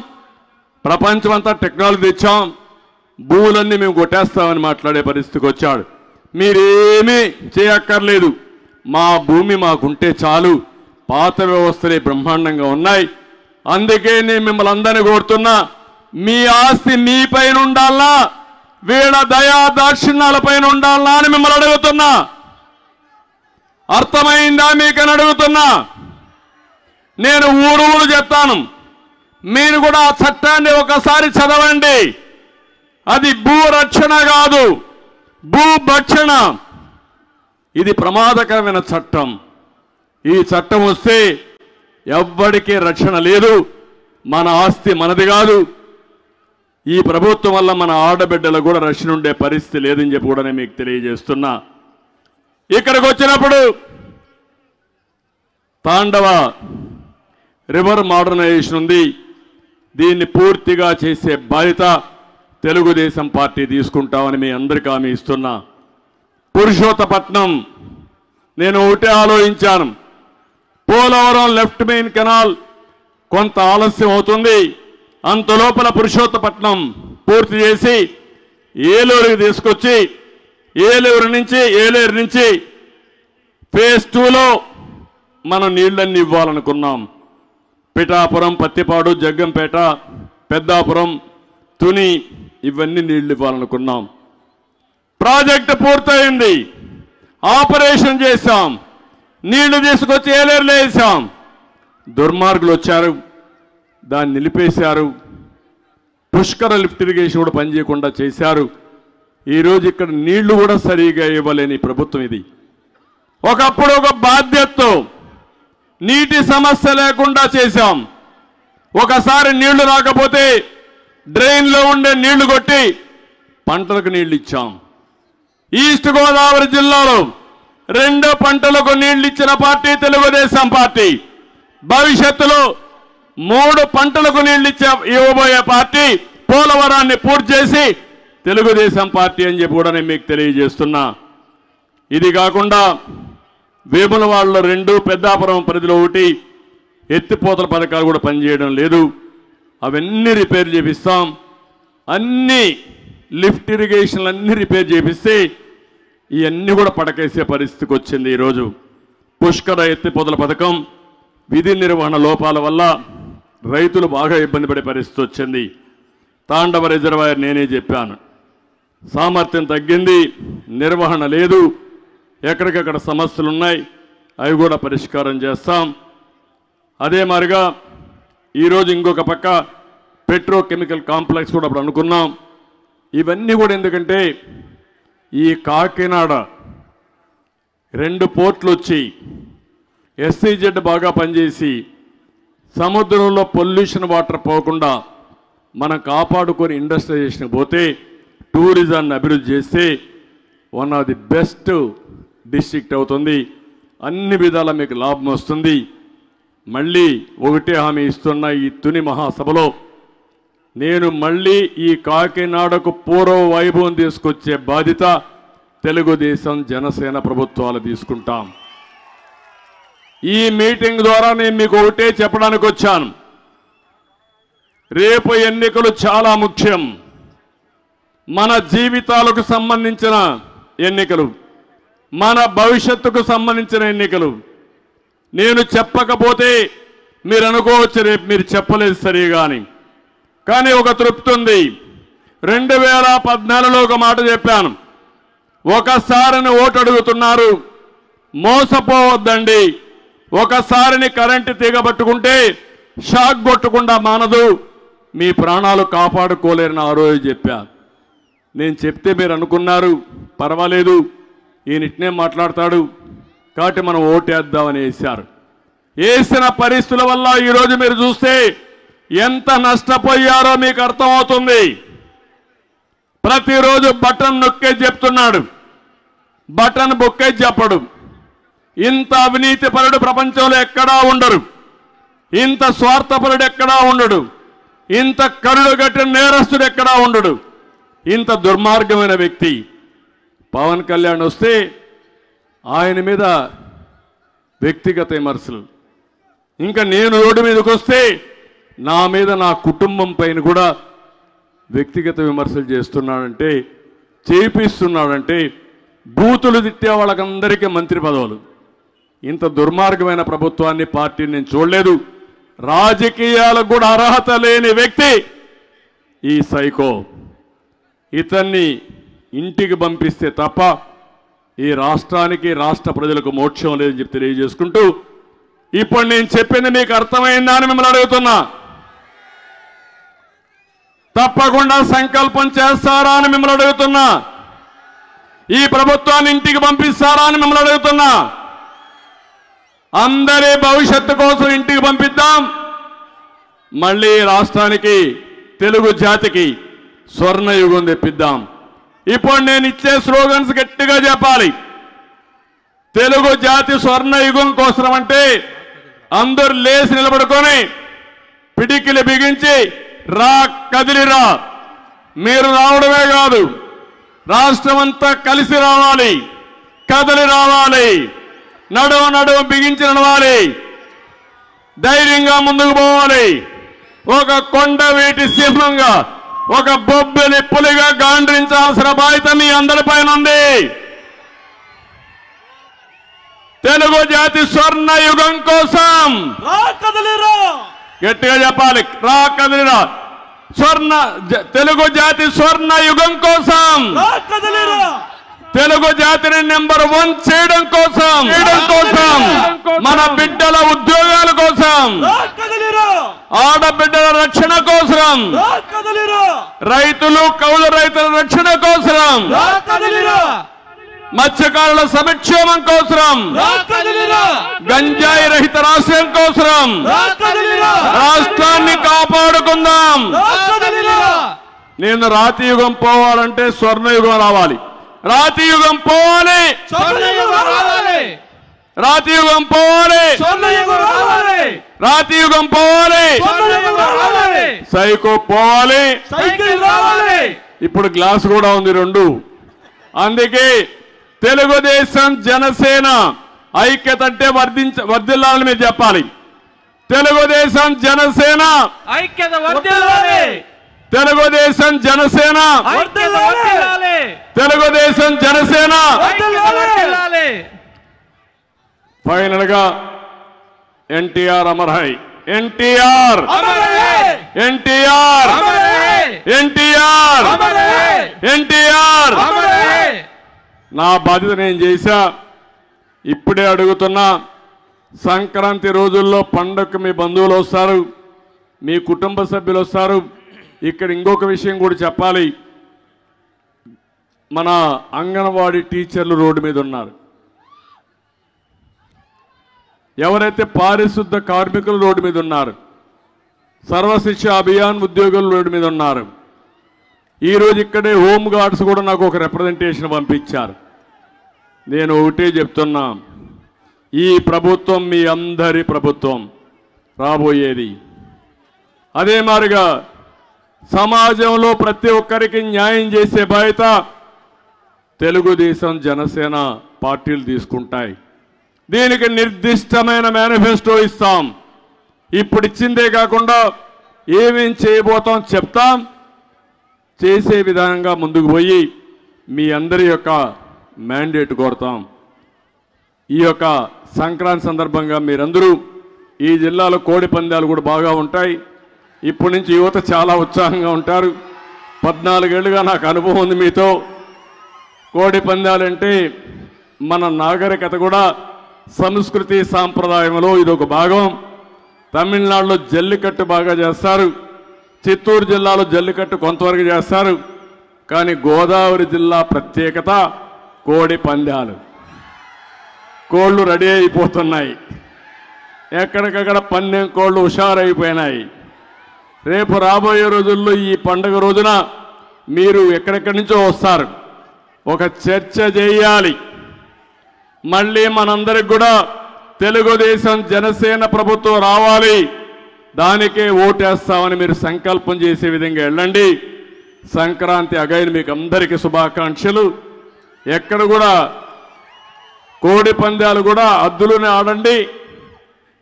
ప్రపంచం అంతా టెక్నాలజీ తెచ్చాం, భూములన్నీ మేము కొట్టేస్తామని మాట్లాడే పరిస్థితికి వచ్చాడు. మీరేమీ చేయక్కర్లేదు, మా భూమి మాకుంటే చాలు, పాత వ్యవస్థలే బ్రహ్మాండంగా ఉన్నాయి. అందుకే నేను మిమ్మల్ని అందరినీ కోరుతున్నా, మీ ఆస్తి మీ పైన ఉండాలా, వీళ్ళ దయా దాక్షిణ్యాల పైన ఉండాలా అని మిమ్మల్ని అడుగుతున్నా. అర్థమైందా మీకని అడుగుతున్నా. నేను ఊరు చెప్తాను, మీరు కూడా ఆ చట్టాన్ని ఒకసారి చదవండి. అది భూ రక్షణ కాదు, భూభక్షణ. ఇది ప్రమాదకరమైన చట్టం. ఈ చట్టం వస్తే ఎవ్వడికి రక్షణ లేదు. మన ఆస్తి మనది కాదు. ఈ ప్రభుత్వం వల్ల మన ఆడబిడ్డలకు కూడా రక్షణ ఉండే పరిస్థితి లేదని చెప్పి కూడా నేను మీకు తెలియజేస్తున్నా. ఇక్కడికి వచ్చినప్పుడు తాండవ రివర్ మోడర్నైజేషన్ ఉంది. దీన్ని పూర్తిగా చేసే బాధ్యత తెలుగుదేశం పార్టీ తీసుకుంటామని మీ అందరికీ హామీ ఇస్తున్నా. పురుషోత్తపట్నం నేను ఒకటే ఆలోచించాను. పోలవరం లెఫ్ట్ మెయిన్ కెనాల్ కొంత ఆలస్యం అవుతుంది. అంత లోపల పురుషోత్తపట్నం పూర్తి చేసి ఏలూరుకి తీసుకొచ్చి ఏలూరు నుంచి ఫేజ్ 2లో మనం నీళ్ళన్నీ ఇవ్వాలనుకున్నాం. పిఠాపురం, పత్తిపాడు, జగ్గంపేట, పెద్దాపురం, తుని ఇవన్నీ నీళ్లు ఇవ్వాలనుకున్నాం. ప్రాజెక్టు పూర్తయింది, ఆపరేషన్ చేశాం, నీళ్లు తీసుకొచ్చి ఏలేరులో వేసాం. దుర్మార్గులు వచ్చారు, దాన్ని నిలిపేశారు. పుష్కర లిఫ్ట్ ఇరిగేషన్ కూడా పనిచేయకుండా చేశారు. ఈరోజు ఇక్కడ నీళ్లు కూడా సరిగా ఇవ్వలేని ప్రభుత్వం ఇది. ఒకప్పుడు ఒక బాధ్యతతో నీటి సమస్య లేకుండా చేశాం. ఒకసారి నీళ్లు రాకపోతే డ్రైన్లో ఉండే నీళ్లు కొట్టి పంటలకు నీళ్లు ఇచ్చాం. ఈస్ట్ గోదావరి జిల్లాలో 2 పంటలకు నీళ్లు ఇచ్చిన పార్టీ తెలుగుదేశం పార్టీ. భవిష్యత్తులో 3 పంటలకు నీళ్లు ఇవ్వబోయే పార్టీ. పోలవరాన్ని పూర్తి చేసి తెలుగుదేశం పార్టీ అని చెప్పి కూడా నేను మీకు తెలియజేస్తున్నా. ఇది కాకుండా వేములవాడలో 2, పెద్దాపురం పరిధిలో 1 ఎత్తిపోతల పథకాలు కూడా పనిచేయడం లేదు. అవన్నీ రిపేర్ చేపిస్తాం. అన్ని లిఫ్ట్ ఇరిగేషన్లు అన్ని రిపేర్ చేపిస్తే ఇవన్నీ కూడా పడకేసే పరిస్థితికి వచ్చింది. ఈరోజు పుష్కర ఎత్తిపోతల పథకం విధి నిర్వహణ లోపాల వల్ల రైతులు బాగా ఇబ్బంది పడే పరిస్థితి వచ్చింది. తాండవ రిజర్వాయర్ నేనే చెప్పాను, సామర్థ్యం తగ్గింది, నిర్వహణ లేదు, ఎక్కడికక్కడ సమస్యలు ఉన్నాయి, అవి కూడా పరిష్కారం చేస్తాం. అదే మాదిరిగా ఈరోజు ఇంకొక పక్క పెట్రోకెమికల్ కాంప్లెక్స్ కూడా అప్పుడు అనుకున్నాం. ఇవన్నీ కూడా ఎందుకంటే ఈ కాకినాడ 2 పోర్ట్లు వచ్చి SEZ బాగా పనిచేసి సముద్రంలో పొల్యూషన్ వాటర్ పోకుండా మనం కాపాడుకొని ఇండస్ట్రియలైజేషన్కి పోతే టూరిజాన్ని అభివృద్ధి చేస్తే one of the best district అవుతుంది. అన్ని విధాలా మీకు లాభం వస్తుంది. మళ్ళీ ఒకటే హామీ ఇస్తున్న ఈ తుని మహాసభలో నేను మళ్ళీ ఈ కాకినాడకు పూర్వ వైభవం తీసుకొచ్చే బాధ్యత తెలుగుదేశం జనసేన ప్రభుత్వాలు తీసుకుంటాం. ఈ మీటింగ్ ద్వారా నేను మీకు ఒకటే చెప్పడానికి వచ్చాను. రేపు ఎన్నికలు చాలా ముఖ్యం. మన జీవితాలకు సంబంధించిన ఎన్నికలు, మన భవిష్యత్తుకు సంబంధించిన ఎన్నికలు. నేను చెప్పకపోతే మీరు అనుకోవచ్చు రేపు మీరు చెప్పలేదు సరిగా అని. కానీ ఒక తృప్తి ఉంది. 2014లో ఒక మాట చెప్పాను. ఒకసారిని ఓటు అడుగుతున్నారు, మోసపోవద్దండి. ఒకసారిని కరెంటు తీగ పట్టుకుంటే షాక్ కొట్టకుండా మానదు, మీ ప్రాణాలు కాపాడుకోలేరని ఆ రోజు చెప్పా. నేను చెప్తే మీరు అనుకున్నారు పర్వాలేదు ఈయనిట్నే మాట్లాడతాడు కాబట్టి మనం ఓటేద్దామని వేశారు. వేసిన పరిస్థితుల వల్ల ఈరోజు మీరు చూస్తే ఎంత నష్టపోయారో మీకు అర్థమవుతుంది. ప్రతిరోజు బటన్ నొక్కే చెప్తున్నాడు, బటన్ బొక్కే చెప్పడు. ఇంత అవినీతిపరుడు ప్రపంచంలో ఎక్కడా ఉండరు, ఇంత స్వార్థపరుడు ఎక్కడా ఉండడు, ఇంత కరుడు గట్టిన నేరస్తుడు ఎక్కడా ఉండడు, ఇంత దుర్మార్గమైన వ్యక్తి. పవన్ కళ్యాణ్ వస్తే ఆయన మీద వ్యక్తిగత విమర్శలు, ఇంకా నేను రోడ్డు మీదకి వస్తే నా మీద నా కుటుంబం పైన కూడా వ్యక్తిగత విమర్శలు చేస్తున్నాడంటే, చేపిస్తున్నాడంటే బూతులు తిట్టే వాళ్ళకందరికీ మంత్రి పదవులు. ఇంత దుర్మార్గమైన ప్రభుత్వాన్ని పార్టీని నేను చూడలేదు. రాజకీయాలకు కూడా అర్హత లేని వ్యక్తి ఈ సైకో. ఇతన్ని ఇంటికి పంపిస్తే తప్ప ఈ రాష్ట్రానికి రాష్ట్ర ప్రజలకు మోక్షం లేదని చెప్పి తెలియజేసుకుంటూ, ఇప్పుడు నేను చెప్పింది మీకు అర్థమైందా అని మిమ్మల్ని అడుగుతున్నా. తప్పకుండా సంకల్పం చేస్తారా అని మిమ్మల్ని అడుగుతున్నా. ఈ ప్రభుత్వాన్ని ఇంటికి పంపిస్తారా అని మిమ్మల్ని అడుగుతున్నా. అందరి భవిష్యత్తు కోసం ఇంటికి పంపిద్దాం. మళ్ళీ రాష్ట్రానికి, తెలుగు జాతికి స్వర్ణయుగం తెప్పిద్దాం. ఇప్పుడు నేను ఇచ్చే స్లోగన్స్ గట్టిగా చెప్పాలి. తెలుగు జాతి స్వర్ణయుగం కోసం అంటే అందరూ లేచి నిలబడుకొని పిడికిలి బిగించి రా కదిలిరా. మీరు రావడమే కాదు, రాష్ట్రమంతా కలిసి రావాలి, కదిలి రావాలి, నడువు బిగించి నడవాలి, ధైర్యంగా ముందుకు పోవాలి. ఒక కొండ వీటి సింహంగా, ఒక బొబ్బిలి పులిగా గాండ్రించాల్సిన బాధ్యత మీ అందరిపైన ఉంది. తెలుగు జాతి స్వర్ణ యుగం కోసం గట్టిగా చెప్పాలి, రా కదిలిరా. తెలుగు జాతి స్వర్ణ యుగం కోసం, తెలుగు జాతిని నెంబర్ 1 చేయడం కోసం, మన బిడ్డల ఉద్యోగాల కోసం, ఆడబిడ్డల రక్షణ కోసం, రైతులు కౌలు రైతుల రక్షణ కోసం, మత్స్యకారుల సంక్షేమం కోసం, గంజాయి రహిత రాష్ట్రం కోసం రాష్ట్రాన్ని కాపాడుకుందాం. నేను రాతి యుగం పోవాలంటే స్వర్ణయుగం రావాలి. రాతి యుగం పోవాలి, రాతి యుగం పోవాలి, రాతి యుగం పోవాలి, సైకో పోవాలి. ఇప్పుడు గ్లాస్ కూడా ఉంది 2. అందుకే తెలుగుదేశం జనసేన ఐక్యత అంటే వర్ధిల్లాలని మీరు చెప్పాలి. తెలుగుదేశం జనసేన ఐక్యత వర్ధిల్లాలి, తెలుగుదేశం జనసేన, తెలుగుదేశం జనసేన. ఫైనల్ గా ఎన్టీఆర్ అమర్ హై, ఎన్టీఆర్, ఎన్టీఆర్, ఎన్టీఆర్, ఎన్టీఆర్. నా బాధ్యత నేను చేశా. ఇప్పుడే అడుగుతున్నా, సంక్రాంతి రోజుల్లో పండగకు మీ బంధువులు వస్తారు, మీ కుటుంబ సభ్యులు వస్తారు. ఇక్కడ ఇంకొక విషయం కూడా చెప్పాలి. మన అంగన్వాడీ టీచర్లు రోడ్డు మీద ఉన్నారు, ఎవరైతే పారిశుద్ధ కార్మికులు రోడ్డు మీద ఉన్నారు, సర్వశిక్ష అభియాన్ ఉద్యోగులు రోడ్డు మీద ఉన్నారు. ఈరోజు ఇక్కడే హోమ్ గార్డ్స్ కూడా నాకు ఒక రిప్రజెంటేషన్ పంపించారు. నేను ఒకటే చెప్తున్నా, ఈ ప్రభుత్వం మీ అందరి ప్రభుత్వం. రాబోయేది. అదే మాదిరిగా సమాజంలో ప్రతి ఒక్కరికి న్యాయం చేసే బాధ్యత తెలుగుదేశం జనసేన పార్టీలు తీసుకుంటాయి. దీనికి నిర్దిష్టమైన మేనిఫెస్టో ఇస్తాం. ఇప్పుడు ఇచ్చిందే కాకుండా ఏమేం చేయబోతాం చెప్తాం. చేసే విధంగా ముందుకు పోయి మీ అందరి యొక్క మ్యాండేట్ కోరుతాం. ఈ యొక్క సంక్రాంతి సందర్భంగా మీరందరూ ఈ జిల్లాలో కోడి పందాలు కూడా బాగా ఉంటాయి. ఇప్పటి నుంచి యువత చాలా ఉత్సాహంగా ఉంటారు. 14 ఏళ్ళుగా నాకు అనుభవం ఉంది మీతో. కోడి పందాలంటే మన నాగరికత కూడా సంస్కృతి సాంప్రదాయంలో ఇదొక భాగం. తమిళనాడులో జల్లికట్టు బాగా చేస్తారు. చిత్తూరు జిల్లాలో జల్లికట్టు కొంతవరకు చేస్తారు. కానీ గోదావరి జిల్లా ప్రత్యేకత కోడి పందాలు. కోళ్ళు రెడీ అయిపోతున్నాయి. ఎక్కడికక్కడ పందెం కోళ్ళు హుషారైపోయినాయి. రేపు రాబోయే రోజుల్లో ఈ పండుగ రోజున మీరు ఎక్కడెక్కడి నుంచో వస్తారు. ఒక చర్చ చేయాలి. మళ్ళీ మనందరికి కూడా తెలుగుదేశం జనసేన ప్రభుత్వం రావాలి, దానికే ఓటేస్తామని మీరు సంకల్పం చేసే విధంగా వెళ్ళండి. సంక్రాంతి అగైన్ మీకు అందరికీ శుభాకాంక్షలు. ఎక్కడ కూడా కోడి పందాలు కూడా హద్దులోనే ఆడండి.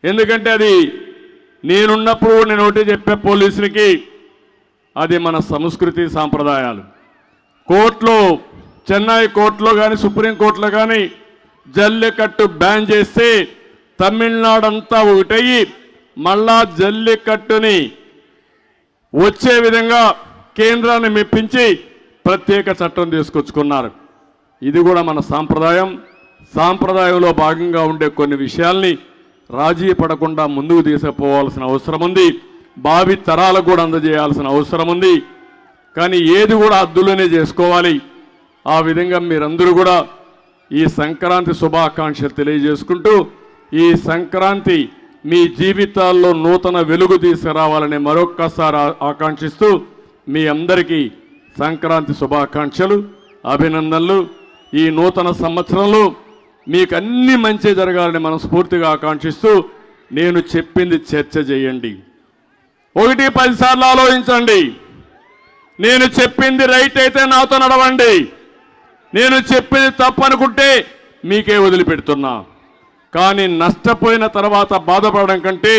ఎందుకంటే అది నేనున్నప్పుడు నేను ఒకటి చెప్పే పోలీసులకి, అది మన సంస్కృతి సాంప్రదాయాలు. కోర్టులో, చెన్నై కోర్టులో కానీ సుప్రీంకోర్టులో కానీ జల్లికట్టు బ్యాన్ చేస్తే తమిళనాడు అంతా ఒకటయ్యి మళ్ళా జల్లికట్టుని వచ్చే విధంగా కేంద్రాన్ని మెప్పించి ప్రత్యేక చట్టం తీసుకొచ్చుకున్నారు. ఇది కూడా మన సాంప్రదాయం. సాంప్రదాయంలో భాగంగా ఉండే కొన్ని విషయాల్ని రాజీ పడకుండా ముందుకు తీసుకుపోవాల్సిన అవసరం ఉంది. భావి తరాలకు కూడా అందజేయాల్సిన అవసరం ఉంది. కానీ ఏది కూడా హద్దులోనే చేసుకోవాలి. ఆ విధంగా మీరందరూ కూడా ఈ సంక్రాంతి శుభాకాంక్షలు తెలియజేసుకుంటూ, ఈ సంక్రాంతి మీ జీవితాల్లో నూతన వెలుగు తీసుకురావాలని మరొక్కసారి ఆకాంక్షిస్తూ మీ అందరికీ సంక్రాంతి శుభాకాంక్షలు, అభినందనలు. ఈ నూతన సంవత్సరంలో మీకు అన్ని మంచి జరగాలని మనస్ఫూర్తిగా ఆకాంక్షిస్తూ, నేను చెప్పింది చర్చ చేయండి. 1-10 సార్లు ఆలోచించండి. నేను చెప్పింది రైట్ అయితే నాతో నడవండి. నేను చెప్పింది తప్పనుకుంటే మీకే వదిలిపెడుతున్నా. కానీ నష్టపోయిన తర్వాత బాధపడడం కంటే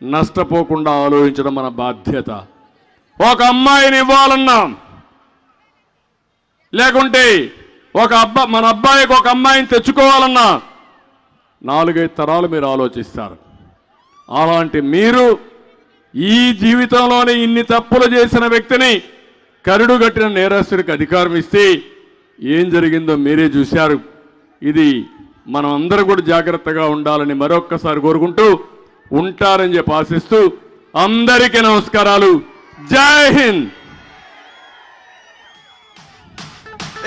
నష్టపోకుండా ఆలోచించడం మన బాధ్యత. ఒక అమ్మాయిని ఇవ్వాలన్నా, లేకుంటే మన అబ్బాయికి ఒక అమ్మాయిని తెచ్చుకోవాలన్నా 4-5 తరాలు మీరు ఆలోచిస్తారు. అలాంటి మీరు ఈ జీవితంలోనే ఇన్ని తప్పులు చేసిన వ్యక్తిని కరుడుగట్టిన నేరస్తుడికి అధికారం ఇస్తే ఏం జరిగిందో మీరే చూశారు. ఇది మనం అందరూ కూడా జాగ్రత్తగా ఉండాలని మరొక్కసారి కోరుకుంటూ ఉంటారని చెప్పి ఆశిస్తూ అందరికీ నమస్కారాలు. జై Hind.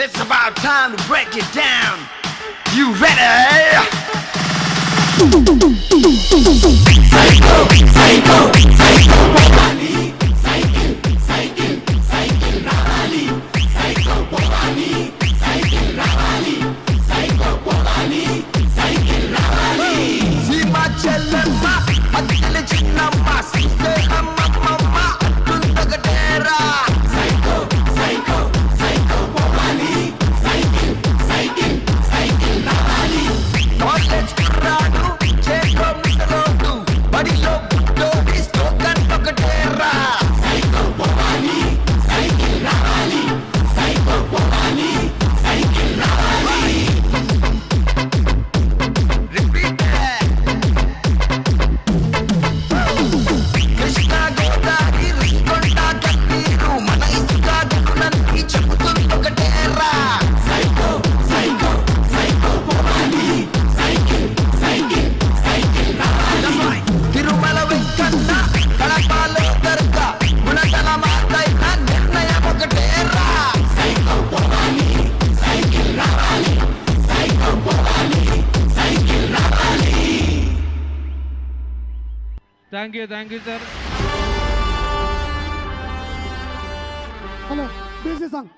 It's about time to break it down. You ready? Psycho, psycho, psycho, Bobani. Cycle, cycle, cycle, Ravali. Psycho, Bobani. Cycle, Ravali. Psycho, Bobani. Cycle, Ravali. Sima chellamma, adile chinnamma, sise amma mamma, tundagatera. Psycho, psycho, psycho, Bobani. Cycle, cycle, cycle, Ravali. College kuradu, cheko mitalodu, badilo budodi, slogan togatera. Psycho, Bobani. Cycle, Ravali. Psycho, Bobani. Cycle, Ravali. Repeat that. Krishna Godavari Riskonda Kattiru mana isuga dukunanni cheputundi okatera. Psycho, psycho, psycho, Bobani. Cycle, cycle, cycle, Ravali. Tirumala Venkanna Kadapalo Darga Gunatala Mataina Nirnayam okatera. Psycho, Bobani. Cycle, Ravali. Psycho, Bobani. Cycle, Ravali. Thank you sir. Hello BC song